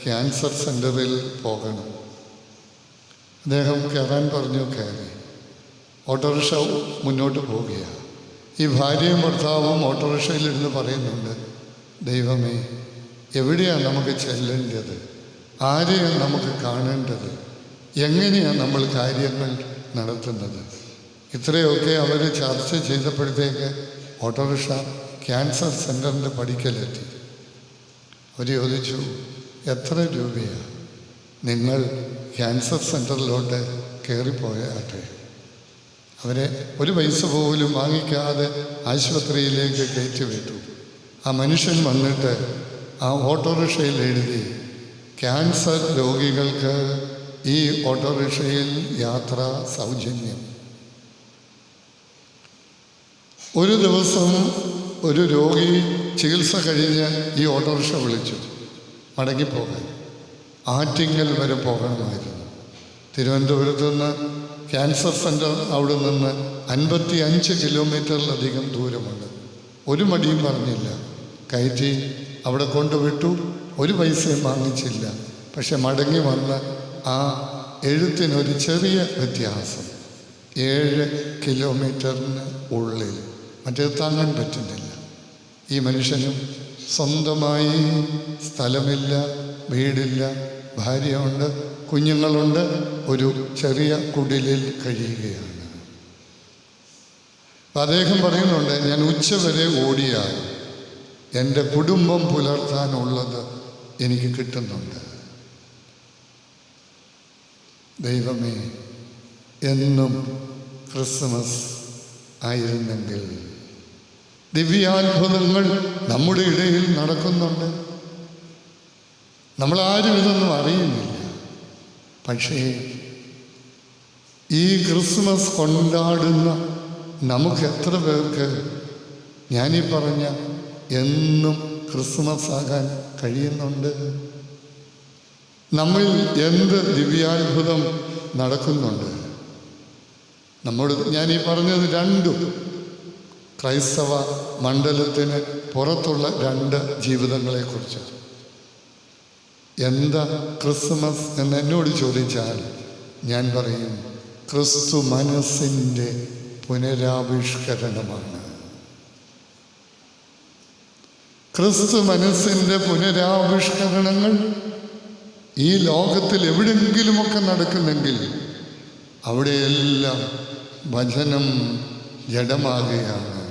ക്യാൻസർ സെൻ്ററിൽ പോകണം. അദ്ദേഹം കയറാൻ പറഞ്ഞു. കയറി. ഓട്ടോറിക്ഷ മുന്നോട്ട് പോവുകയാണ്. ഈ ഭാര്യയും ഭർത്താവും ഓട്ടോറിക്ഷയിലിരുന്ന് പറയുന്നുണ്ട്, ദൈവമേ, എവിടെയാണ് നമുക്ക് ചെല്ലേണ്ടത്? ആരെയാണ് നമുക്ക് കാണേണ്ടത്? എങ്ങനെയാണ് നമ്മൾ കാര്യങ്ങൾ നടത്തുന്നത്? ഇത്രയൊക്കെ അവർ ചർച്ച ചെയ്തപ്പോഴത്തേക്ക് ഓട്ടോറിക്ഷ ക്യാൻസർ സെൻ്ററിൻ്റെ പടിക്കലെത്തി. അവർ ചോദിച്ചു, എത്ര രൂപയാണ്? നിങ്ങൾ ക്യാൻസർ സെൻ്ററിലോട്ട് കയറിപ്പോയാട്ടെ. അവരെ ഒരു പൈസ പോലും വാങ്ങിക്കാതെ ആശുപത്രിയിലേക്ക് കയറ്റിവിട്ടു. ആ മനുഷ്യൻ വന്നിട്ട് ആ ഓട്ടോറിക്ഷയിൽ എഴുതി, ക്യാൻസർ രോഗികൾക്ക് ഈ ഓട്ടോറിക്ഷയിൽ യാത്ര സൗജന്യം. ഒരു ദിവസം ഒരു രോഗി ചികിത്സ കഴിഞ്ഞ് ഈ ഓട്ടോറിക്ഷ വിളിച്ചു മടങ്ങിപ്പോകാൻ. ആറ്റിങ്ങൽ വരെ പോകണമായിരുന്നു. തിരുവനന്തപുരത്ത് നിന്ന് ക്യാൻസർ സെൻ്റർ അവിടെ നിന്ന് 55 കിലോമീറ്ററിലധികം ദൂരമുണ്ട്. ഒരു മടിയും പറഞ്ഞില്ല, കയറ്റി അവിടെ കൊണ്ടുവിട്ടു. ഒരു പൈസയും വാങ്ങിച്ചില്ല. പക്ഷെ മടങ്ങി വന്ന് ആ എഴുത്തിനൊരു ചെറിയ വ്യത്യാസം, 7 കിലോമീറ്ററിന് ഉള്ളിൽ. മറ്റേത് താങ്ങാൻ പറ്റുന്നില്ല. ഈ മനുഷ്യനും സ്വന്തമായി സ്ഥലമില്ല, വീടില്ല, ഭാര്യയുണ്ട്, കുഞ്ഞുങ്ങളുണ്ട്, ഒരു ചെറിയ കുടിലിൽ കഴിയുകയാണ്. അദ്ദേഹം പറയുന്നുണ്ട്, ഞാൻ ഉച്ചവരെ ഓടിയാൽ എൻ്റെ കുടുംബം പുലർത്താനുള്ളത് എനിക്ക് കിട്ടുന്നുണ്ട്. ദൈവമേ, എന്നും ക്രിസ്മസ് ആയിരുന്നെങ്കിൽ. ദിവ്യാത്ഭുതങ്ങൾ നമ്മുടെ ഇടയിൽ നടക്കുന്നുണ്ട്. നമ്മളാരും ഇതൊന്നും അറിയുന്നില്ല. പക്ഷേ ഈ ക്രിസ്മസ് കൊണ്ടാടുന്ന നമുക്ക് എത്ര പേർക്ക് ഞാനീ പറഞ്ഞ എന്നും ക്രിസ്മസ് ആകാൻ കഴിയുന്നുണ്ട്? നമ്മൾ എന്ത് ദിവ്യാത്ഭുതം നടക്കുന്നുണ്ട്? നമ്മോട് ഞാനീ പറഞ്ഞത് 2 ക്രൈസ്തവ മണ്ഡലത്തിന് പുറത്തുള്ള 2 ജീവിതങ്ങളെക്കുറിച്ച്. എന്താ ക്രിസ്മസ് എന്ന് എന്നോട് ചോദിച്ചാൽ ഞാൻ പറയും ക്രിസ്തു മനസ്സിൻ്റെ പുനരാവിഷ്കരണമാണ്. ക്രിസ്തു മനസ്സിൻ്റെ പുനരാവിഷ്കരണങ്ങൾ ഈ ലോകത്തിൽ എവിടെയെങ്കിലുമൊക്കെ നടക്കുന്നെങ്കിൽ അവിടെയെല്ലാം വചനം ജഡമാകുകയാണ്.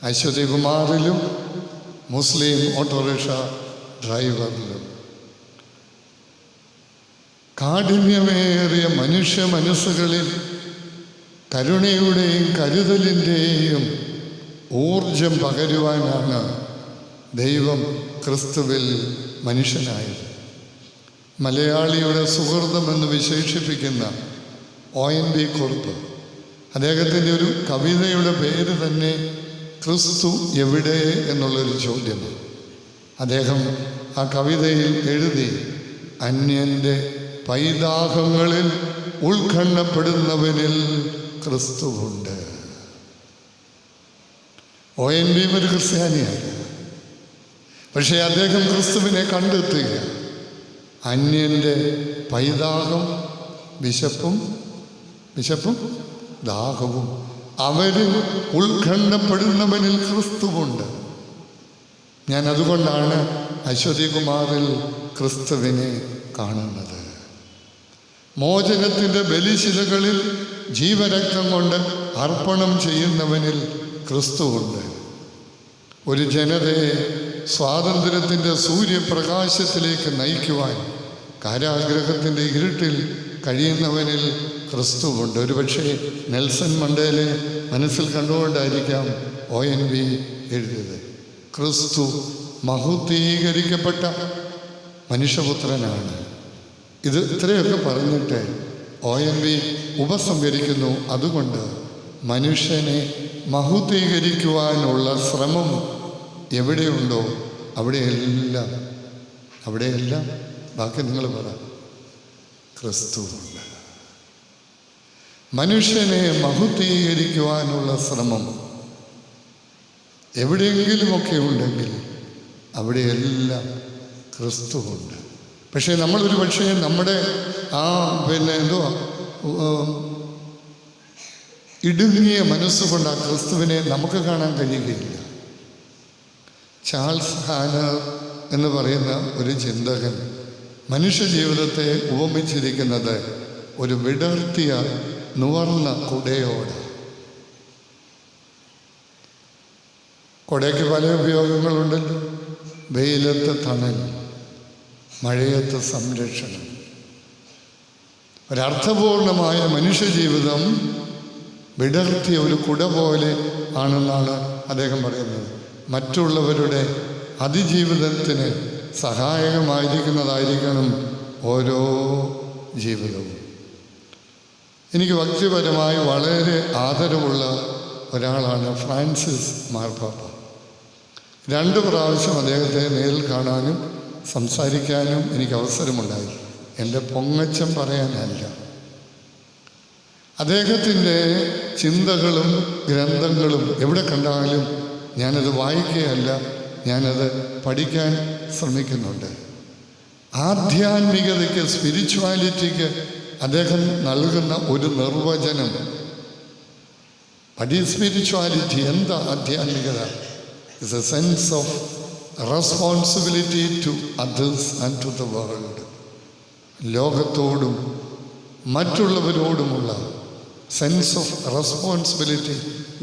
അശ്വതി കുമാറിലും മുസ്ലിം ഓട്ടോറിക്ഷ ഡ്രൈവറിലും കാഠിന്യമേറിയ മനുഷ്യ മനസ്സുകളിൽ കരുണയുടെയും കരുതലിൻ്റെയും ഊർജം പകരുവാനാണ് ദൈവം ക്രിസ്തുവിൽ മനുഷ്യനായത്. മലയാളിയുടെ സുഹൃതമെന്ന് വിശേഷിപ്പിക്കുന്ന ONV കുറുപ്പ്, അദ്ദേഹത്തിൻ്റെ ഒരു കവിതയുടെ പേര് തന്നെ ക്രിസ്തു എവിടെ എന്നുള്ളൊരു ചോദ്യമാണ്. അദ്ദേഹം ആ കവിതയിൽ എഴുതി, അന്യൻ്റെ പൈതാഹങ്ങളിൽ ഉത്കണ്ഠപ്പെടുന്നവനിൽ ക്രിസ്തുവുണ്ട്. ONV ഒരു ക്രിസ്ത്യാനിയാണ്, പക്ഷേ അദ്ദേഹം ക്രിസ്തുവിനെ കണ്ടെത്തുക. അന്യൻ്റെ പൈതാഹം വിശപ്പും ദാഹവും അവരിൽ ഉത്കണ്ഠപ്പെടുന്നവനിൽ ക്രിസ്തുവുണ്ട്. ഞാൻ അതുകൊണ്ടാണ് അശ്വതി കുമാറിൽ ക്രിസ്തുവിനെ കാണുന്നത്. മോചനത്തിൻ്റെ ബലിശിലകളിൽ ജീവരക്തം കൊണ്ട് അർപ്പണം ചെയ്യുന്നവനിൽ ക്രിസ്തുവുണ്ട്. ഒരു ജനതയെ സ്വാതന്ത്ര്യത്തിൻ്റെ സൂര്യപ്രകാശത്തിലേക്ക് നയിക്കുവാൻ കാരാഗ്രഹത്തിൻ്റെ ഇരുട്ടിൽ കഴിയുന്നവനിൽ ക്രിസ്തുവുണ്ട്. ഒരുപക്ഷെ നെൽസൺ മണ്ടേലെ മനസ്സിൽ കണ്ടുകൊണ്ടായിരിക്കാം ONV എഴുതിയത്. ക്രിസ്തു മഹത്വീകരിക്കപ്പെട്ട മനുഷ്യപുത്രനാണ്. ഇത് ഇത്രയൊക്കെ പറഞ്ഞിട്ട് ONV ഉപസംഹരിക്കുന്നു. അതുകൊണ്ട് മനുഷ്യനെ മഹത്വീകരിക്കുവാനുള്ള ശ്രമം എവിടെയുണ്ടോ അവിടെയെല്ലാം ബാക്കി നിങ്ങൾ പറ, ക്രിസ്തുവുണ്ട്. മനുഷ്യനെ മഹത്വീകരിക്കുവാനുള്ള ശ്രമം എവിടെയെങ്കിലുമൊക്കെ ഉണ്ടെങ്കിൽ അവിടെയെല്ലാം ക്രിസ്തുവുണ്ട്. പക്ഷേ നമ്മളൊരു പക്ഷേ നമ്മുടെ ഇടുങ്ങിയ മനസ്സുകൊണ്ട് ആ ക്രിസ്തുവിനെ നമുക്ക് കാണാൻ കഴിയുകയില്ല. ചാൾസ് ഹാനർ എന്ന് പറയുന്ന ഒരു ചിന്തകൻ മനുഷ്യ ജീവിതത്തെ ഉപമിച്ചിരിക്കുന്നത് ഒരു വിടർത്തിയ നുവർന്ന കുടയോട്. കുടയ്ക്ക് പല ഉപയോഗങ്ങളുണ്ടല്ലോ. വെയിലത്ത് തണൽ, മഴയത്ത് സംരക്ഷണം. ഒരർത്ഥപൂർണമായ മനുഷ്യജീവിതം വിടർത്തിയ ഒരു കുട പോലെ ആണെന്നാണ് അദ്ദേഹം പറയുന്നത്. മറ്റുള്ളവരുടെ അതിജീവിതത്തിന് സഹായകമായിരിക്കുന്നതായിരിക്കണം ഓരോ ജീവിതവും. എനിക്ക് വ്യക്തിപരമായി വളരെ ആദരവുള്ള ഒരാളാണ് ഫ്രാൻസിസ് മാർപ്പാപ്പ. 2 പ്രാവശ്യം അദ്ദേഹത്തെ നേരിൽ കാണാനും സംസാരിക്കാനും എനിക്ക് അവസരമുണ്ടായി. എൻ്റെ പൊങ്ങച്ചം പറയാനല്ല, അദ്ദേഹത്തിൻ്റെ ചിന്തകളും ഗ്രന്ഥങ്ങളും എവിടെ കണ്ടാലും ഞാനത് വായിക്കുകയല്ല, ഞാനത് പഠിക്കാൻ ശ്രമിക്കുന്നുണ്ട്. ആധ്യാത്മികതയ്ക്ക്, സ്പിരിച്വാലിറ്റിക്ക് അദ്ദേഹം നൽകുന്ന ഒരു നിർവചനം, സ്പിരിച്വാലിറ്റി എന്താ ആധ്യാത്മികത? It's a sense of responsibility to others and to the world. ലോകത്തോടും മറ്റുള്ളവരോടുമുള്ള സെൻസ് ഓഫ് റെസ്പോൺസിബിലിറ്റി,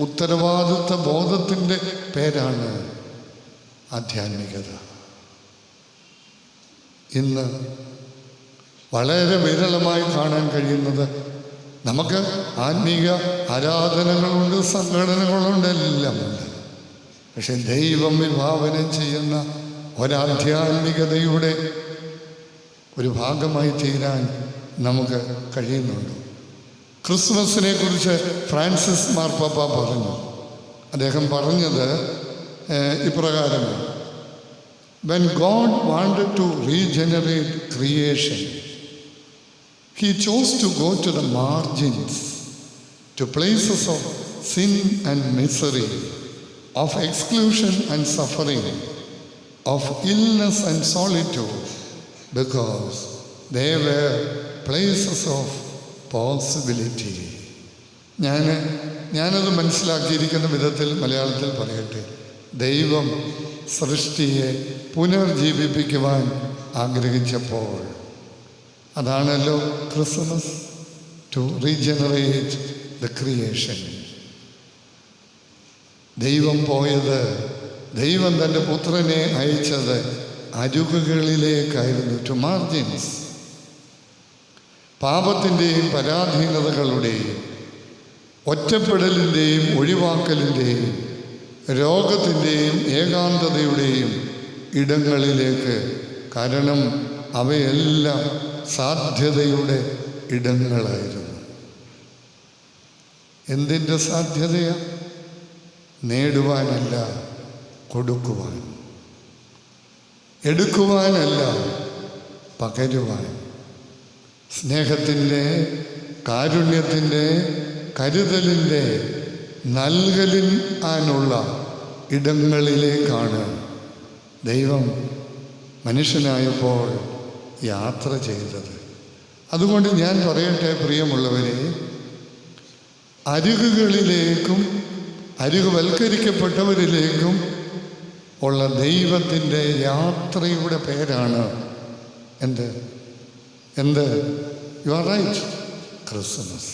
ഉത്തരവാദിത്വ ബോധത്തിൻ്റെ പേരാണ് ആധ്യാത്മികത. ഇന്ന് വളരെ വിരളമായി കാണാൻ കഴിയുന്നത്, നമുക്ക് ആത്മീക ആരാധനകളുണ്ട്, സംഘടനകളുണ്ട്, എല്ലാമുണ്ട്. പക്ഷെ ദൈവം വിഭാവനം ചെയ്യുന്ന ഒരാധ്യാത്മികതയുടെ ഒരു ഭാഗമായി തീരാൻ നമുക്ക് കഴിയുന്നുണ്ട്. ക്രിസ്മസിനെ കുറിച്ച് ഫ്രാൻസിസ് മാർപ്പാപ്പ പറഞ്ഞു. അദ്ദേഹം പറഞ്ഞത് ഇപ്രകാരമാണ്: When God wanted to regenerate creation, He chose to go to the margins, to places of sin and misery, of exclusion and suffering, of illness and solitude, because they were places of possibility. ഞാനത് മനസ്സിലാക്കിയിരിക്കുന്ന വിധത്തിൽ മലയാളത്തിൽ പറയട്ടെ. ദൈവം സൃഷ്ടിയെ പുനർജീവിപ്പിക്കുവാൻ ആഗ്രഹിച്ചപ്പോൾ, അതാണല്ലോ Christmas, to regenerate the creation. ദൈവം പോയത്, ദൈവം തൻ്റെ പുത്രനെ അയച്ചത് അരുകുകളിലേക്കായിരുന്നു, ടു മാർജിൻസ്. പാപത്തിൻ്റെയും പരാധീനതകളുടെയും ഒറ്റപ്പെടലിൻ്റെയും ഒഴിവാക്കലിൻ്റെയും രോഗത്തിൻ്റെയും ഏകാന്തതയുടെയും ഇടങ്ങളിലേക്ക്. കാരണം അവയെല്ലാം സാധ്യതയുടെ ഇടങ്ങളായിരുന്നു. എന്തിൻ്റെ സാധ്യതയാണ്? നേടുവാനല്ല, കൊടുക്കുവാൻ. എടുക്കുവാനല്ല, പകരുവാൻ. സ്നേഹത്തിൻ്റെ, കാരുണ്യത്തിൻ്റെ, കരുതലിൻ്റെ, നൽകലിനുള്ള ഇടങ്ങളിലേക്കാണ് ദൈവം മനുഷ്യനായപ്പോൾ യാത്ര ചെയ്തത്. അതുകൊണ്ട് ഞാൻ പറയട്ടെ പ്രിയമുള്ളവരെ, അരികുകളിലേക്കും അരികുവൽക്കരിക്കപ്പെട്ടവരിലേക്കും ഉള്ള ദൈവത്തിൻ്റെ യാത്രയുടെ പേരാണ് എന്ത്? You are right, Christmas.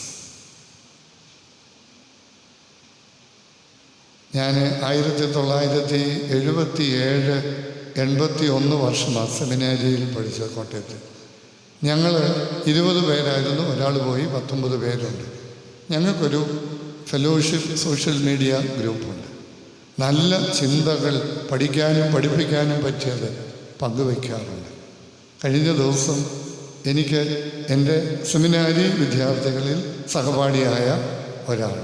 ഞാൻ 1977, 81 വർഷമാണ് സെമിനാരിയിൽ പഠിച്ച കോട്ടയത്ത്. ഞങ്ങൾ 20 പേരായിരുന്നു, ഒരാൾ പോയി, 19 പേരുണ്ട്. ഞങ്ങൾക്കൊരു ഫെലോഷിപ്പ് സോഷ്യൽ മീഡിയ ഗ്രൂപ്പുണ്ട്. നല്ല ചിന്തകൾ പഠിക്കാനും പഠിപ്പിക്കാനും പറ്റിയത് പങ്കുവയ്ക്കാറുണ്ട്. കഴിഞ്ഞ ദിവസം എനിക്ക് എൻ്റെ സെമിനാരി വിദ്യാർത്ഥികളിൽ സഹപാഠിയായ ഒരാൾ,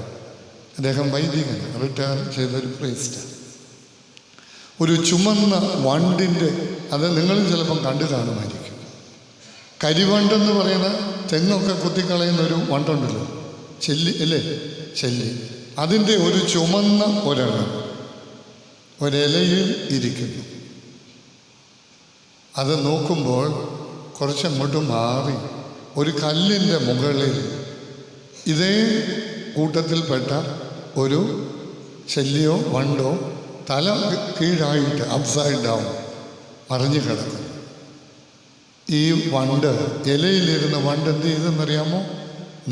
അദ്ദേഹം വൈദികൻ, റിട്ടയർ ചെയ്തൊരു പ്രീസ്റ്റ്, ഒരു ചുമന്ന വണ്ടിൻ്റെ, അത് നിങ്ങളും ചിലപ്പം കണ്ടു കാണുമായിരിക്കും, കരിവണ്ടെന്ന് പറയുന്ന തെങ്ങൊക്കെ കുത്തിക്കളയുന്ന ഒരു വണ്ടുണ്ടല്ലോ, ചെല്ലി അല്ലേ, ചെല്ലി, അതിൻ്റെ ഒരു ചുമന്ന ഒരെണ്ണം ഒരിലയിൽ ഇരിക്കുന്നു. അത് നോക്കുമ്പോൾ കുറച്ചങ്ങോട്ട് മാറി ഒരു കല്ലിൻ്റെ മുകളിൽ ഇതേ കൂട്ടത്തിൽപ്പെട്ട ഒരു ചെല്ലിയോ വണ്ടോ തല കീഴായിട്ട് അപ്സൈഡ് ഡൗൺ മറിഞ്ഞു കിടക്കും. ഈ വണ്ട്, ഇലയിലിരുന്ന വണ്ട് എന്ത് ചെയ്തെന്നറിയാമോ?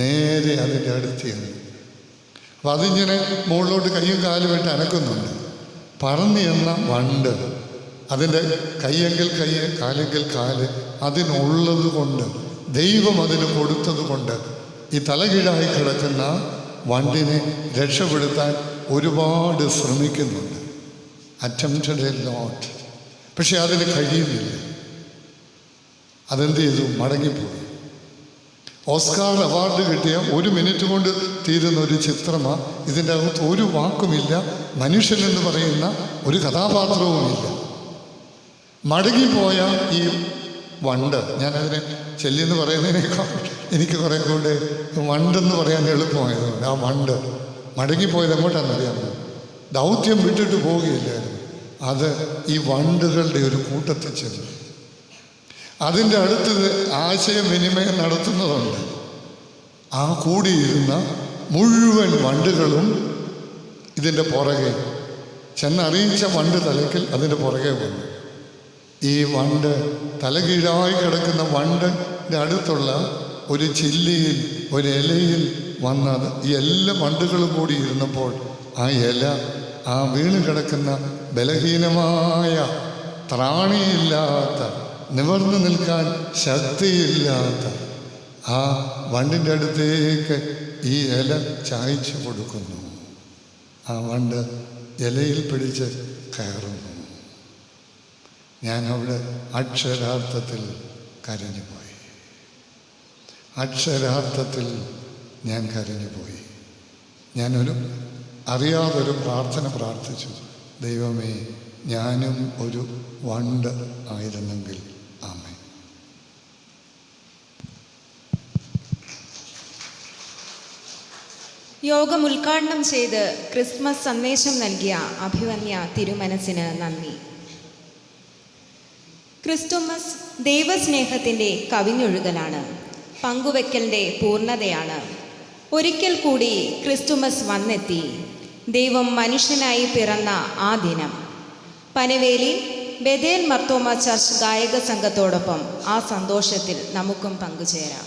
നേരെ അതിൻ്റെ അടുത്ത് ചെന്നു. അപ്പം അതിങ്ങനെ മുകളിലോട്ട് കയ്യും കാലും ഇട്ട് അനക്കുന്നുണ്ട്. പറന്നു ചെന്ന വണ്ട് അതിൻ്റെ കയ്യെങ്കിൽ കയ്യ്, കാലെങ്കിൽ കാല്, അതിനുള്ളത് കൊണ്ട്, ദൈവം അതിന് കൊടുത്തത് കൊണ്ട് ഈ തലകീഴായി കിടക്കുന്ന വണ്ടിനെ രക്ഷപ്പെടുത്താൻ ഒരുപാട് ശ്രമിക്കുന്നുണ്ട്. Attempted a lot. പക്ഷെ അതിന് കഴിയുന്നില്ല. അതെന്ത് ചെയ്തു? മടങ്ങിപ്പോയി. ഓസ്കാർ അവാർഡ് കിട്ടിയ 1 മിനിറ്റ് കൊണ്ട് തീരുന്ന ഒരു ചിത്രമാണ്. ഇതിൻ്റെ അകത്ത് ഒരു വാക്കുമില്ല, മനുഷ്യനെന്ന് പറയുന്ന ഒരു കഥാപാത്രവുമില്ല. മടങ്ങിപ്പോയ ഈ വണ്ട്, ഞാനതിനെ ചെല്ലിയെന്ന് പറയുന്നതിനേക്കാൾ എനിക്ക് കുറേ കൂടെ വണ്ടെന്ന് പറയാൻ എളുപ്പമായതുകൊണ്ട് ആ വണ്ട് മടങ്ങിപ്പോയത് എങ്ങോട്ടാണെന്നറിയാമോ? ദൗത്യം വിട്ടിട്ട് പോവുകയില്ലായിരുന്നു. അത് ഈ വണ്ടുകളുടെ ഒരു കൂട്ടത്തിൽ ചെന്നു. അതിൻ്റെ അടുത്ത് ആശയവിനിമയം നടത്തുന്നതുണ്ട്. ആ കൂടിയിരുന്ന മുഴുവൻ വണ്ടുകളും ഇതിൻ്റെ പുറകെ ചെന്നറിയിച്ച വണ്ട് തലയ്ക്കൽ അതിൻ്റെ പുറകെ വന്നു. ഈ വണ്ട്, തലകീഴായി കിടക്കുന്ന വണ്ടിൻ്റെ അടുത്തുള്ള ഒരു ചില്ലിയിൽ, ഒരു ഇലയിൽ വന്നത് ഈ എല്ലാ വണ്ടുകളും കൂടി ഇരുന്നപ്പോൾ ആ ഇല, ആ വീണ് കിടക്കുന്ന ബലഹീനമായ, ത്രാണിയില്ലാത്ത, നിവർന്നു നിൽക്കാൻ ശക്തിയില്ലാത്ത ആ വണ്ടിൻ്റെ അടുത്തേക്ക് ഈ ഇല ചായച്ചു കൊടുക്കുന്നു. ആ വണ്ട് ഇലയിൽ പിടിച്ച് കയറുന്നു. ഞാനവിടെ അക്ഷരാർത്ഥത്തിൽ കരഞ്ഞുപോയി. അക്ഷരാർത്ഥത്തിൽ ഞാൻ കരഞ്ഞുപോയി. ഞാനൊരു അറിയാതൊരു പ്രാർത്ഥന പ്രാർത്ഥിച്ചു. ദൈവമേ, ഞാനും ഒരു വണ്ട് ആയിരുന്നെങ്കിൽ. ആമേൻ. യോഗം ഉദ്ഘാടനം ചെയ്ത് ക്രിസ്മസ് സന്ദേശം നൽകിയ അഭിവന്യ തിരുമനസിന് നന്ദി. ക്രിസ്തുമസ് ദൈവസ്നേഹത്തിൻ്റെ കവിഞ്ഞൊഴുകലാണ്, പങ്കുവെക്കലിൻ്റെ പൂർണ്ണതയാണ്. ഒരിക്കൽ കൂടി ക്രിസ്തുമസ് വന്നെത്തി, ദൈവം മനുഷ്യനായി പിറന്ന ആ ദിനം. പനവേലി ബെഥേൽ മർത്തോമ ചർച്ച് ഗായക സംഘത്തോടൊപ്പം ആ സന്തോഷത്തിൽ നമുക്കും പങ്കുചേരാം.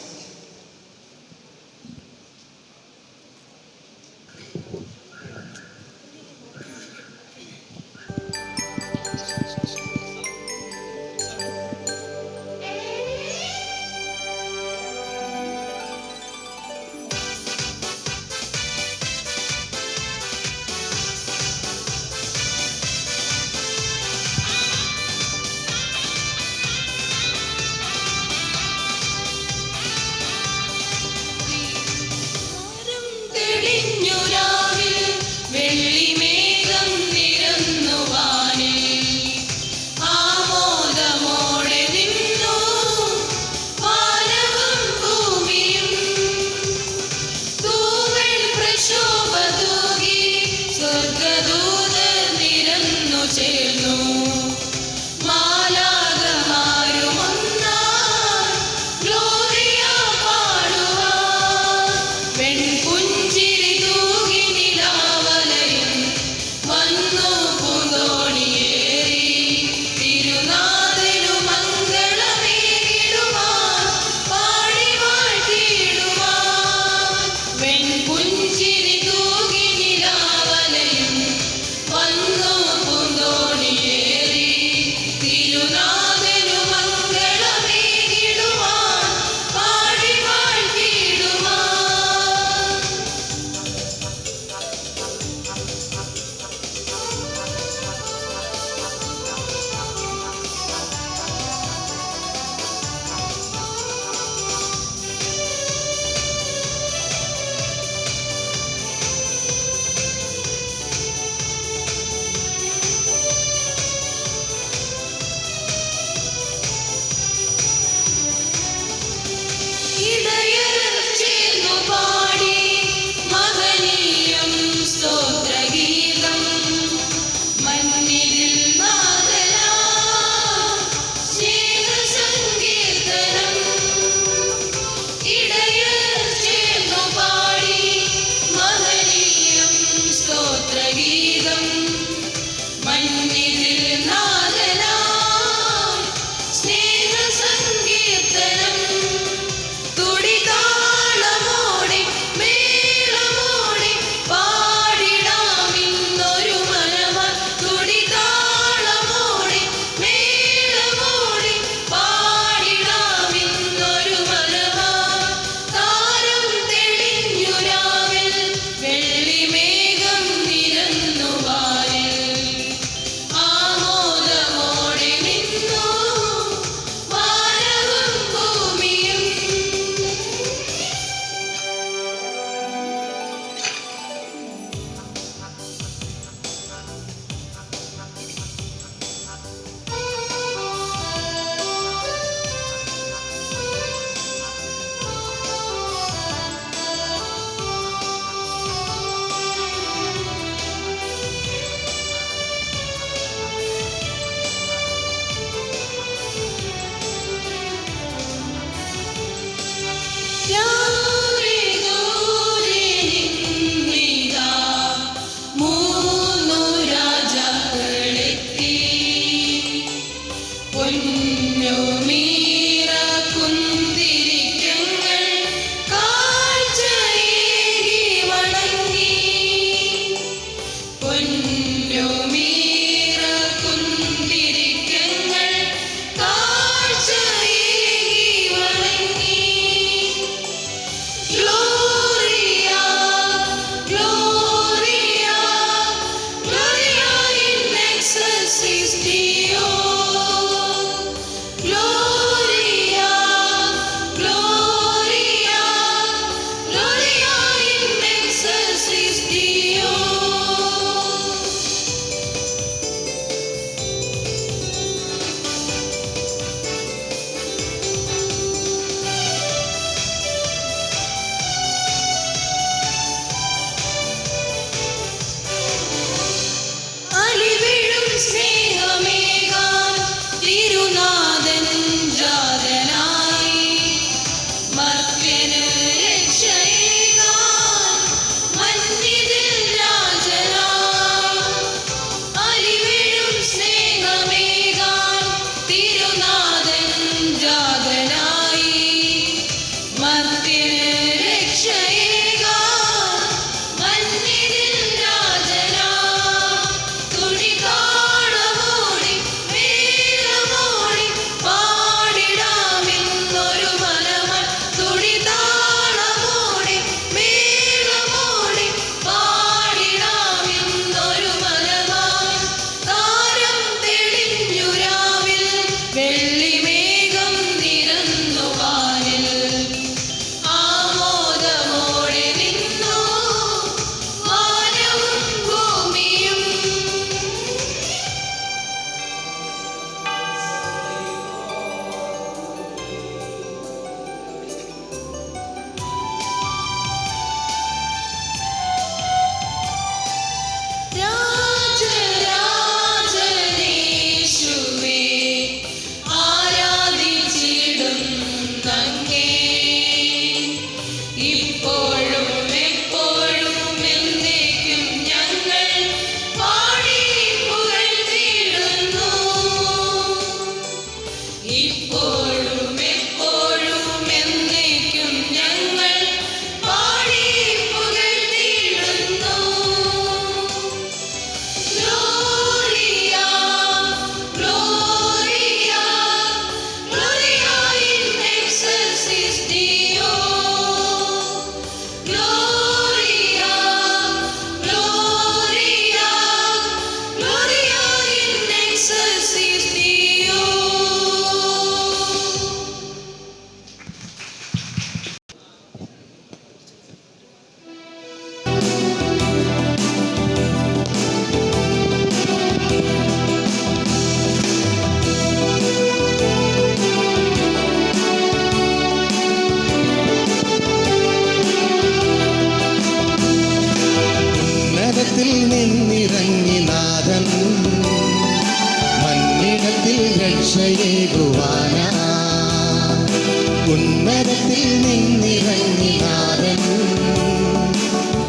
ഉന്നതത്തിൽ നിന്നിറങ്ങി നാഥൻ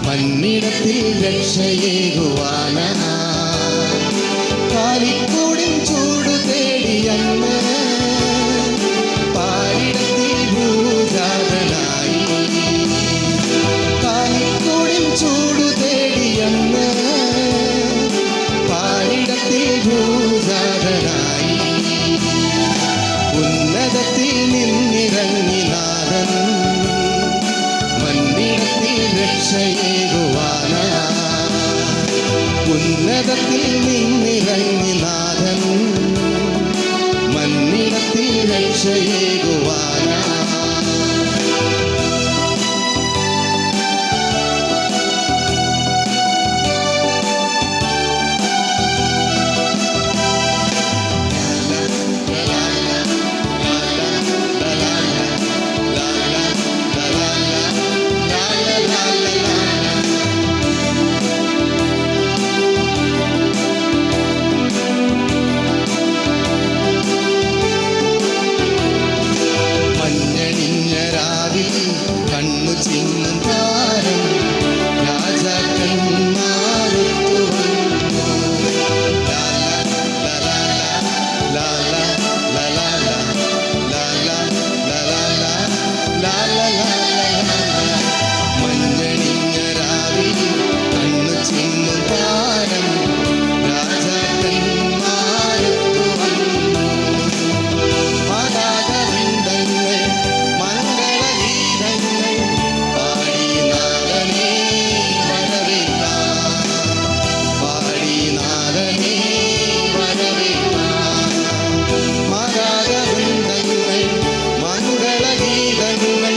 മന്നിടത്തിൽ രക്ഷയേകുവാനാ കാലിക്കൂടിൻ ചൂടു തേടിയന്ന് പാരിടത്തിൽ ഭൂജാതനായി കാലിക്കൂടിൻ ചൂടു തേടിയന്ന് പാരിടത്തിൽ ഭൂജാതനായി ഉന്നതത്തിൽ നിന്നിറങ്ങി നാഥൻ മന്നിടത്തിൽ രക്ഷയേകുവാനാ ഉന്നതത്തിൽ നിന്നിറങ്ങി നാഥൻ മന്നിടത്തിൽ രക്ഷയേകുവാനാ മഞ്ഞണിഞ്ഞ രാവിൽ കണ്ണു ചിന്നും താരം രാജാക്കന്മാരൊത്തു വന്നു ലാല ലാല ലാല ലാല മഞ്ഞണിഞ്ഞ രാവിൽ കണ്ണു ചിന്നും താരം രാജാക്കന്മാരൊത്തു വന്നു മാതാകവൃന്ദങ്ങൾ മംഗളഗീതങ്ങൾ പാടി നാഥനെ വരവേൽക്കാം പാടി നാഥനെ വരവേൽക്കാം മാതാകവൃന്ദങ്ങൾ മംഗളഗീതങ്ങൾ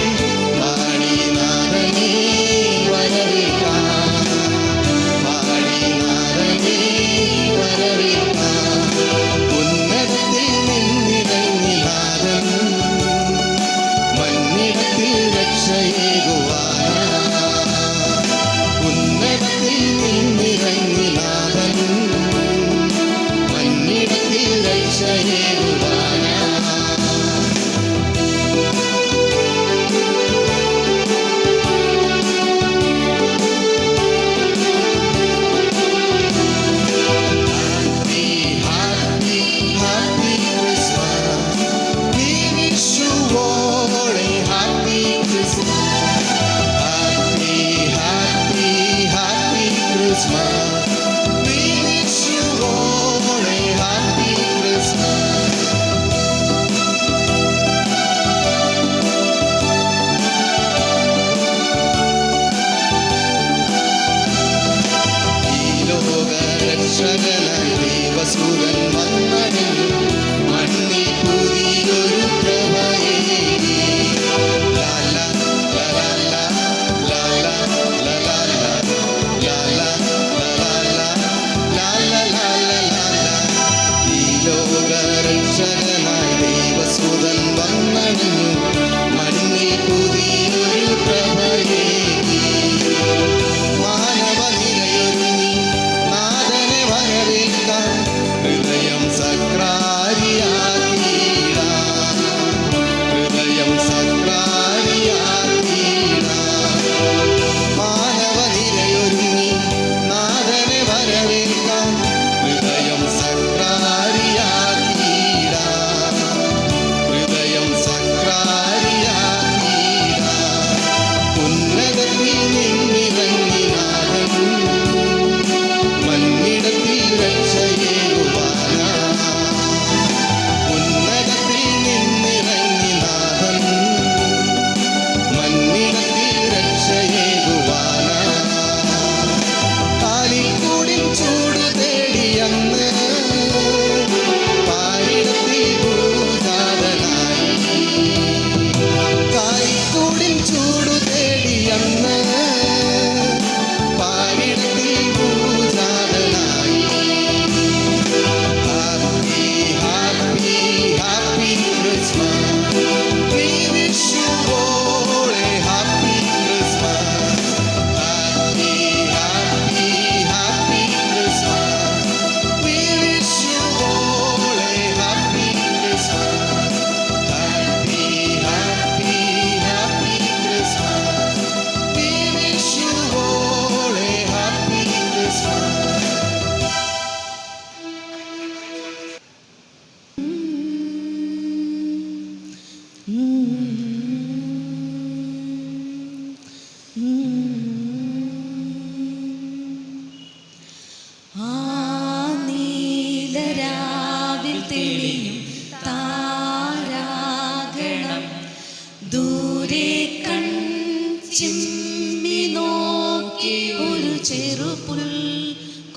ദൂരെ കൺചിമ്മി നോക്കി ഒരു ചെറുപുൽ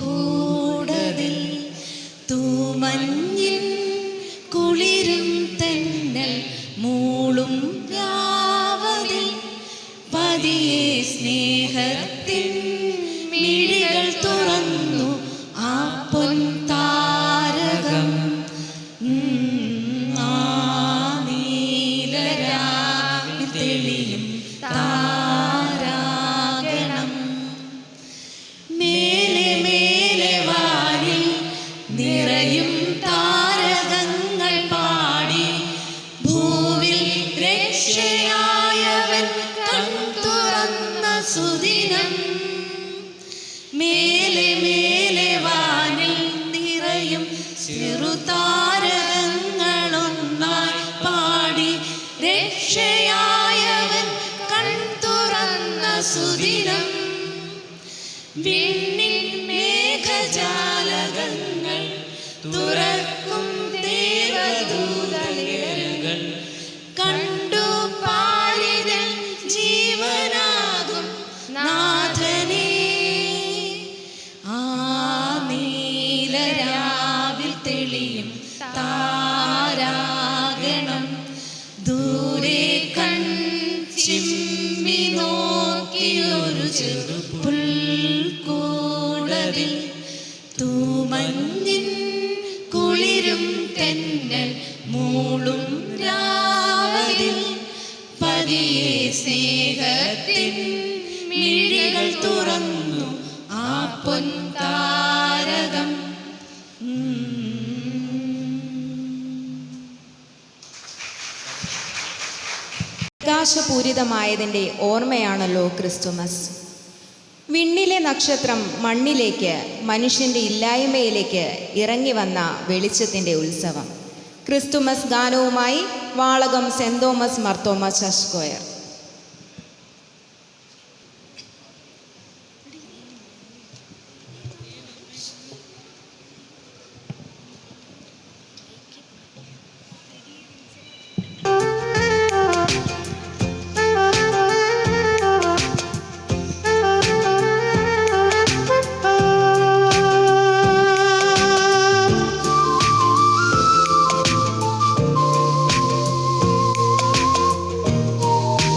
കൂടതിൽ തൂമഞ്ഞിൻ കുളിരും തെന്നൽ മൂളും രാവതിൽ പതിയെ സ്നേഹത്തിൻ മിഴികൾ തുറന്നു ആ പൊൻതാരകം. ആ നീലരാവിൽ തെളിയും താരാഗണം. മേലെ മേലെ വാനിൽ നിറയും താരകങ്ങൾ പാടി ഭൂവിൽ രക്ഷയായവൻ കൺതുറന്ന സുദിനം. മേലെ മേലെ വാനിൽ നിറയും ചെറുതാരകങ്ങളൊന്നായി പാടി രക്ഷയായവൻ കൺതുറന്ന സുദിനം. വിണ്ണിൽ മേഘജാലകങ്ങൾ തുറക്കും ദേവദൂതകൾ കണ്ടു പാരിതൻ ജീവനാകും നാഥനേ. ആ നീലരാവിൽ തെളിയും താരാഗണം. ദൂരെ കൺചിമ്മി നോക്കിയൊരു ചെറുപുൽക്കൂടതിൽ തൂമഞ്ഞിൻ കുളിരും തെന്നൽ മൂളും രാവതിൽ പതിയെ സ്നേഹത്തിൻ മിഴികൾ തുറന്നു ആ പൊൻതാരകം. പ്രകാശപൂരിതമായതിൻ്റെ ഓർമ്മയാണല്ലോ ക്രിസ്തുമസ്. വിണ്ണിലെ നക്ഷത്രം മണ്ണിലേക്ക്, മനുഷ്യൻ്റെ ഇല്ലായ്മയിലേക്ക് ഇറങ്ങി വന്ന വെളിച്ചത്തിൻ്റെ ഉത്സവം. ക്രിസ്തുമസ് ഗാനവുമായി Valakom saint Thomas Marthoma church square. ും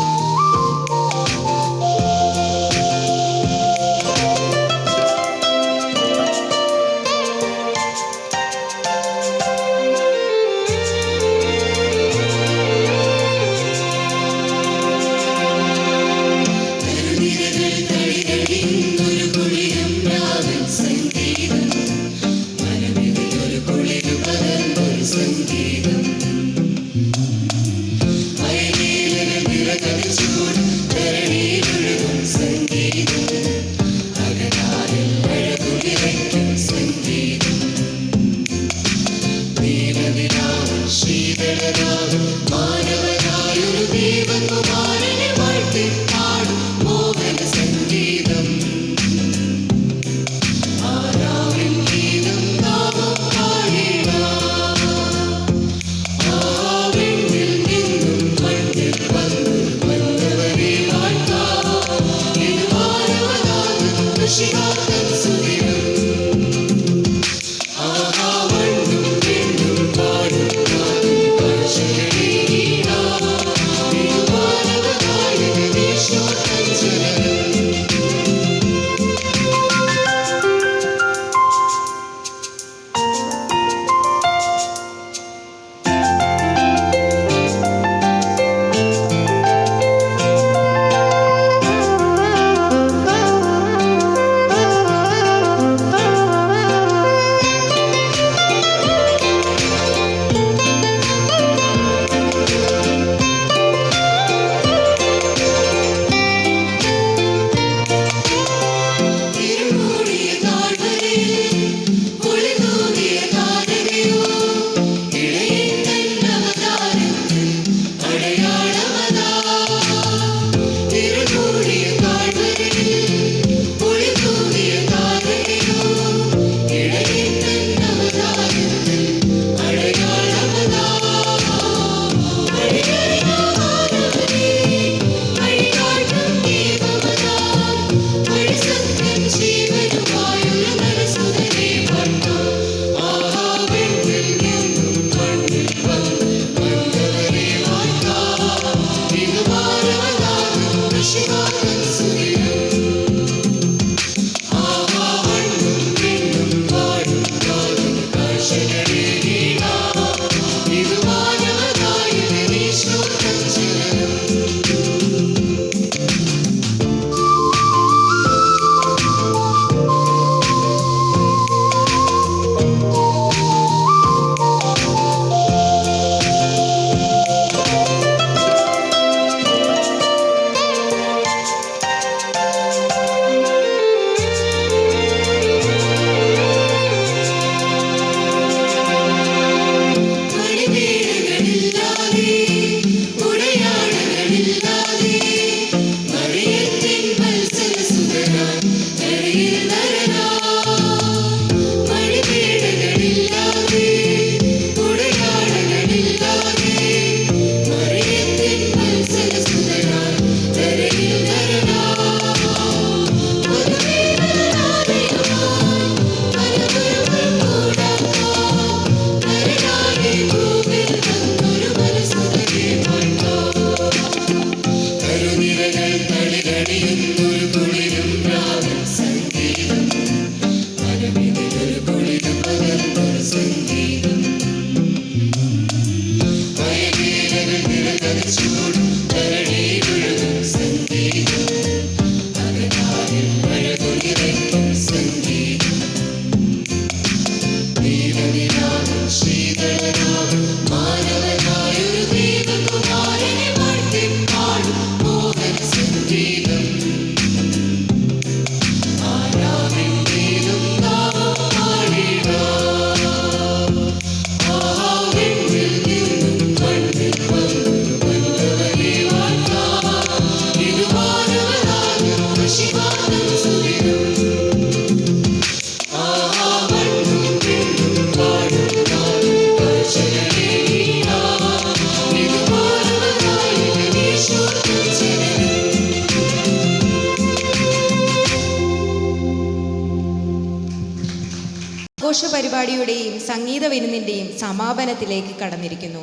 ആഘോഷപരിപാടിയുടെയും സംഗീത വിരുന്നിൻ്റെയും സമാപനത്തിലേക്ക് കടന്നിരിക്കുന്നു.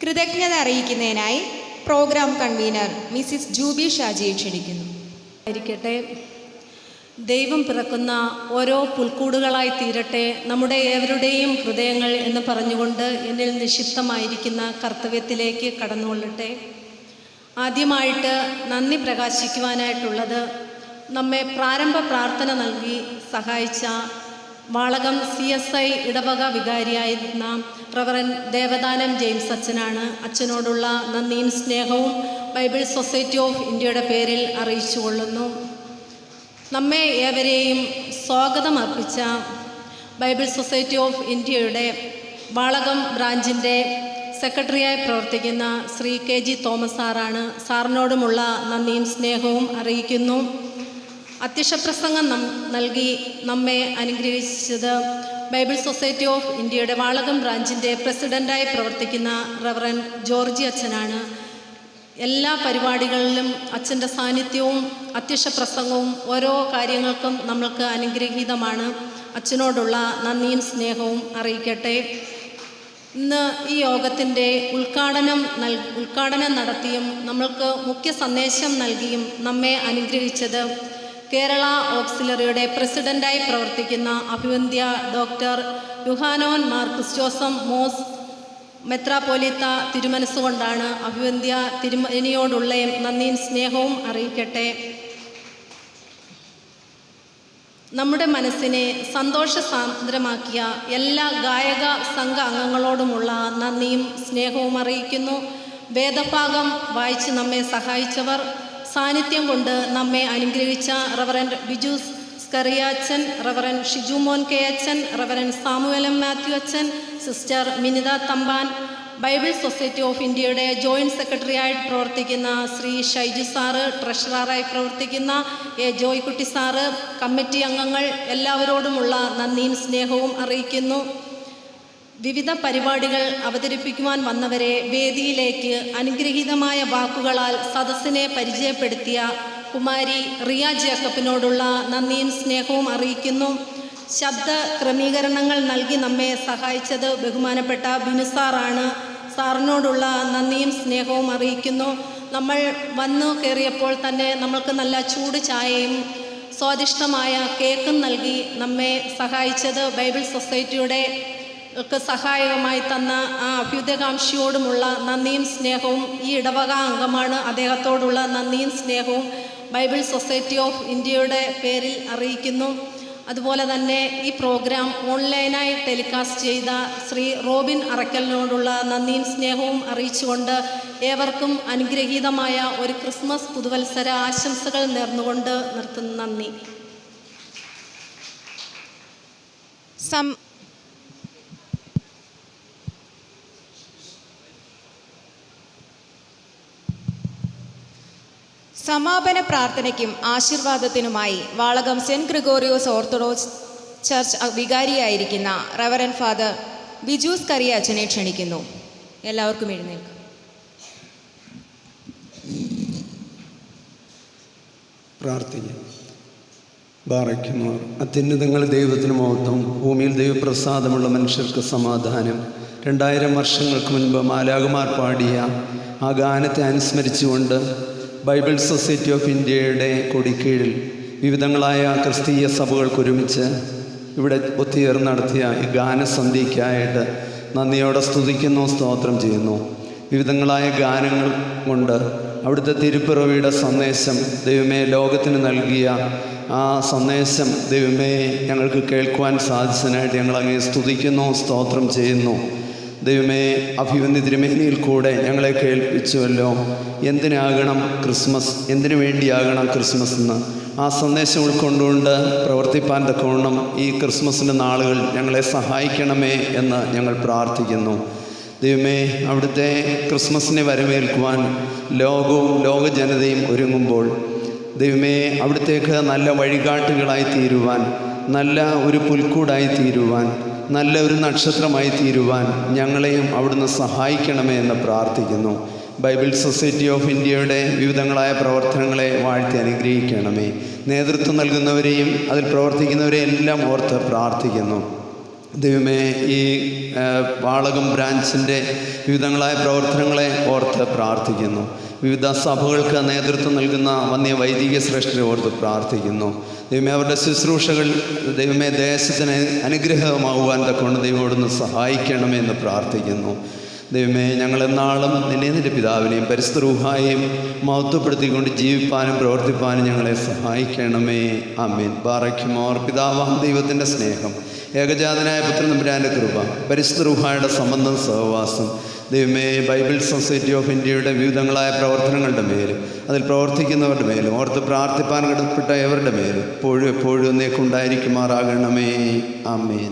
കൃതജ്ഞത അറിയിക്കുന്നതിനായി പ്രോഗ്രാം കൺവീനർ മിസിസ് ജൂബി ഷാജിയെ ക്ഷണിക്കുന്നു. ആയിരിക്കട്ടെ. ദൈവം പിറക്കുന്ന ഓരോ പുൽക്കൂടുകളായി തീരട്ടെ നമ്മുടെ ഏവരുടെയും ഹൃദയങ്ങൾ എന്ന് പറഞ്ഞുകൊണ്ട് എന്നിൽ നിക്ഷിപ്തമായിരിക്കുന്ന കർത്തവ്യത്തിലേക്ക് കടന്നുകൊള്ളട്ടെ. ആദ്യമായിട്ട് നന്ദി പ്രകാശിക്കുവാനായിട്ടുള്ളത് നമ്മെ പ്രാരംഭ പ്രാർത്ഥന നൽകി സഹായിച്ച വാളകം CSI ഇടവക വികാരിയായിരുന്ന റവറൻ ദേവദാനം ജെയിംസ് അച്ഛനാണ്. അച്ഛനോടുള്ള നന്ദിയും സ്നേഹവും ബൈബിൾ സൊസൈറ്റി ഓഫ് ഇന്ത്യയുടെ പേരിൽ അറിയിച്ചു കൊള്ളുന്നു. നമ്മെ ഏവരെയും സ്വാഗതം അർപ്പിച്ച ബൈബിൾ സൊസൈറ്റി ഓഫ് ഇന്ത്യയുടെ വാളകം ബ്രാഞ്ചിൻ്റെ സെക്രട്ടറിയായി പ്രവർത്തിക്കുന്ന ശ്രീ KG തോമസ് സാറാണ്. സാറിനോടുമുള്ള നന്ദിയും സ്നേഹവും അറിയിക്കുന്നു. അധ്യക്ഷപ്രസംഗം നൽകി നമ്മെ അനുഗ്രഹിച്ചത് ബൈബിൾ സൊസൈറ്റി ഓഫ് ഇന്ത്യയുടെ വാളകം ബ്രാഞ്ചിൻ്റെ പ്രസിഡൻ്റായി പ്രവർത്തിക്കുന്ന റവറൻ ജോർജി അച്ഛനാണ്. എല്ലാ പരിപാടികളിലും അച്ഛൻ്റെ സാന്നിധ്യവും അധ്യക്ഷപ്രസംഗവും ഓരോ കാര്യങ്ങൾക്കും നമ്മൾക്ക് അനുഗ്രഹീതമാണ്. അച്ഛനോടുള്ള നന്ദിയും സ്നേഹവും അറിയിക്കട്ടെ. ഇന്ന് ഈ യോഗത്തിൻ്റെ ഉദ്ഘാടനം നടത്തിയും നമ്മൾക്ക് മുഖ്യ സന്ദേശം നൽകിയും നമ്മെ അനുഗ്രഹിച്ചത് കേരള ഓക്സിലറിയുടെ പ്രസിഡൻ്റായി പ്രവർത്തിക്കുന്ന അഭിവന്ദ്യ ഡോക്ടർ യുഹാനോൻ മാർ ക്രിസ്റ്റോസം മോസ് മെത്രാപ്പോലീത്ത തിരുമനസ്സുകൊണ്ടാണ്. അഭിവന്ദ്യ തിരുമേനിയോടുള്ള നന്ദിയും സ്നേഹവും അറിയിക്കട്ടെ. നമ്മുടെ മനസ്സിനെ സന്തോഷസാന്ദ്രമാക്കിയ എല്ലാ ഗായക സംഘ അംഗങ്ങളോടുമുള്ള നന്ദിയും സ്നേഹവും അറിയിക്കുന്നു. വേദഭാഗം വായിച്ച് നമ്മെ സഹായിച്ചവർ, സാന്നിധ്യം കൊണ്ട് നമ്മെ അനുഗ്രഹിച്ച റവറൻ ബിജൂസ് സ്കറിയ അച്ഛൻ, റവറൻ ഷിജുമോൻ കെ അച്ഛൻ, റവറൻ സാമുവൽ എം മാത്യു അച്ഛൻ, sister Minitha Thampan, Bible society of ഇന്ത്യയുടെ ജോയിൻറ്റ് സെക്രട്ടറിയായിട്ട് പ്രവർത്തിക്കുന്ന ശ്രീ ഷൈജു സാറ്, ട്രഷററായി പ്രവർത്തിക്കുന്ന ജോയ്ക്കുട്ടി സാറ്, കമ്മിറ്റി അംഗങ്ങൾ എല്ലാവരോടുമുള്ള നന്ദിയും സ്നേഹവും അറിയിക്കുന്നു. വിവിധ പരിപാടികൾ അവതരിപ്പിക്കുവാൻ വന്നവരെ വേദിയിലേക്ക് അനുഗ്രഹീതമായ വാക്കുകളാൽ സദസ്സിനെ പരിചയപ്പെടുത്തിയ കുമാരി റിയ ജേക്കബിനോടുള്ള നന്ദിയും സ്നേഹവും അറിയിക്കുന്നു. ശബ്ദ ക്രമീകരണങ്ങൾ നൽകി നമ്മെ സഹായിച്ചത് ബഹുമാനപ്പെട്ട ബിനുസാറാണ്. സാറിനോടുള്ള നന്ദിയും സ്നേഹവും അറിയിക്കുന്നു. നമ്മൾ വന്നു കയറിയപ്പോൾ തന്നെ നമ്മൾക്ക് നല്ല ചൂട് ചായയും സ്വാദിഷ്ടമായ കേക്കും നൽകി നമ്മെ സഹായിച്ചത് ബൈബിൾ സൊസൈറ്റിയുടെ സഹായകമായി തന്ന ആ അഭ്യുദയകാംക്ഷിയോടുമുള്ള നന്ദിയും സ്നേഹവും ഈ ഇടവക അംഗമാണ്. അദ്ദേഹത്തോടുള്ള നന്ദിയും സ്നേഹവും ബൈബിൾ സൊസൈറ്റി ഓഫ് ഇന്ത്യയുടെ പേരിൽ അറിയിക്കുന്നു. അതുപോലെ തന്നെ ഈ പ്രോഗ്രാം ഓൺലൈനായി ടെലികാസ്റ്റ് ചെയ്ത ശ്രീ റോബിൻ അറക്കലിനോടുള്ള നന്ദിയും സ്നേഹവും അറിയിച്ചുകൊണ്ട് ഏവർക്കും അനുഗ്രഹീതമായ ഒരു ക്രിസ്മസ് പുതുവത്സര ആശംസകൾ നേർന്നുകൊണ്ട് നിർത്തുന്നു. നന്ദി. സമാപന പ്രാർത്ഥനയ്ക്കും ആശീർവാദത്തിനുമായി Valakom saint Gregorios orthodox church വികാരിയായിരിക്കുന്ന റവറൻ ഫാദർ ബിജൂസ് കറിയ അച്ഛനെ ക്ഷണിക്കുന്നു. എല്ലാവർക്കും എഴുന്നേൽക്കും. പ്രാർത്ഥിക്കാം. ബാറയ്ക്കുമാർ അത്യുന്നതങ്ങൾ ദൈവത്തിന് മഹത്വം, ഭൂമിയിൽ ദൈവപ്രസാദമുള്ള മനുഷ്യർക്ക് സമാധാനം. 2000 വർഷങ്ങൾക്ക് മുൻപ് മാലാഖമാർ പാടിയ ആ ഗാനത്തെ അനുസ്മരിച്ചുകൊണ്ട് ബൈബിൾ സൊസൈറ്റി ഓഫ് ഇന്ത്യയുടെ കൊടിക്കീഴിൽ വിവിധങ്ങളായ ക്രിസ്തീയ സഭകൾക്കൊരുമിച്ച് ഇവിടെ ഒത്തുചേർന്ന് നടത്തിയ ഈ ഗാനസന്ധ്യയ്ക്കായിട്ട് നന്ദിയോടെ സ്തുതിക്കുന്നു, സ്തോത്രം ചെയ്യുന്നു. വിവിധങ്ങളായ ഗാനങ്ങൾ കൊണ്ട് അവിടുത്തെ തിരുപ്പിറവിയുടെ സന്ദേശം ദൈവമേ ലോകത്തിന് നൽകിയ ആ സന്ദേശം ദൈവമേ ഞങ്ങൾക്ക് കേൾക്കുവാൻ സാധിച്ചതിനായിട്ട് ഞങ്ങൾ അങ്ങേ സ്തുതിക്കുന്നു, സ്തോത്രം ചെയ്യുന്നു. ദൈവമേ, അഭിവന്യ തിരുമേനിയിൽ കൂടെ ഞങ്ങളെ കേൾപ്പിച്ചുവല്ലോ എന്തിനാകണം ക്രിസ്മസ്, എന്തിനു വേണ്ടിയാകണം ക്രിസ്മസ് എന്ന്. ആ സന്ദേശം ഉൾക്കൊണ്ടുകൊണ്ട് പ്രവർത്തിപ്പാൻ തക്കവണ്ണം ഈ ക്രിസ്മസിൻ്റെ നാളുകൾ ഞങ്ങളെ സഹായിക്കണമേ എന്ന് ഞങ്ങൾ പ്രാർത്ഥിക്കുന്നു. ദൈവമേ, അവിടുത്തെ ക്രിസ്മസിനെ വരവേൽക്കുവാൻ ലോകവും ലോകജനതയും ഒരുങ്ങുമ്പോൾ ദൈവമേ, അവിടുത്തേക്ക് നല്ല വഴികാട്ടുകളായി തീരുവാൻ, നല്ല ഒരു പുൽക്കൂടായി തീരുവാൻ, നല്ല ഒരു നക്ഷത്രമായി തീരുവാൻ ഞങ്ങളെയും അവിടുന്ന് സഹായിക്കണമേ എന്ന് പ്രാർത്ഥിക്കുന്നു. ബൈബിൾ സൊസൈറ്റി ഓഫ് ഇന്ത്യയുടെ വിവിധങ്ങളായ പ്രവർത്തനങ്ങളെ വാഴ്ത്തി അനുഗ്രഹിക്കണമേ. നേതൃത്വം നൽകുന്നവരെയും അതിൽ പ്രവർത്തിക്കുന്നവരെയും എല്ലാം ഓർത്ത് പ്രാർത്ഥിക്കുന്നു. ദൈവമേ, ഈ വാളകം ബ്രാഞ്ചിൻ്റെ വിവിധങ്ങളായ പ്രവർത്തനങ്ങളെ ഓർത്ത് പ്രാർത്ഥിക്കുന്നു. വിവിധ സഭകൾക്ക് നേതൃത്വം നൽകുന്ന വന്യ വൈദിക ശ്രേഷ്ഠരെ ഓർത്ത് പ്രാർത്ഥിക്കുന്നു. ദൈവമേ, അവരുടെ ശുശ്രൂഷകൾ ദൈവമേ ദേശത്തിന് അനുഗ്രഹമാകുവാൻ തക്കൊണ്ട് ദൈവമോടൊന്ന് സഹായിക്കണമെന്ന് പ്രാർത്ഥിക്കുന്നു. ദൈവമേ, ഞങ്ങളെന്നാളും നിന്നെ നിൻ്റെ പിതാവിനെയും പരിശുദ്ധ റൂഹായെയും മഹത്വപ്പെടുത്തിക്കൊണ്ട് ജീവിപ്പാനും പ്രവർത്തിപ്പാനും ഞങ്ങളെ സഹായിക്കണമേ. ആമേൻ. ബാറയ്ക്കുമോർ. പിതാവാം ദൈവത്തിൻ്റെ സ്നേഹം, ഏകജാതനായ പുത്രൻ തമ്പുരാൻ്റെ കൃപ, പരിശുദ്ധ റൂഹായുടെ സംബന്ധം സഹവാസം ദൈവമേ, ബൈബിൾ സൊസൈറ്റി ഓഫ് ഇന്ത്യയുടെ വിവിധങ്ങളായ പ്രവർത്തനങ്ങളുടെ മേലും അതിൽ പ്രവർത്തിക്കുന്നവരുടെ മേലും ഓർത്ത് പ്രാർത്ഥിപ്പാൻ കടപ്പെട്ട എവരുടെ മേലും എപ്പോഴും എന്നേക്കുണ്ടായിരിക്കുമാറാകണമേ. ആമേൻ.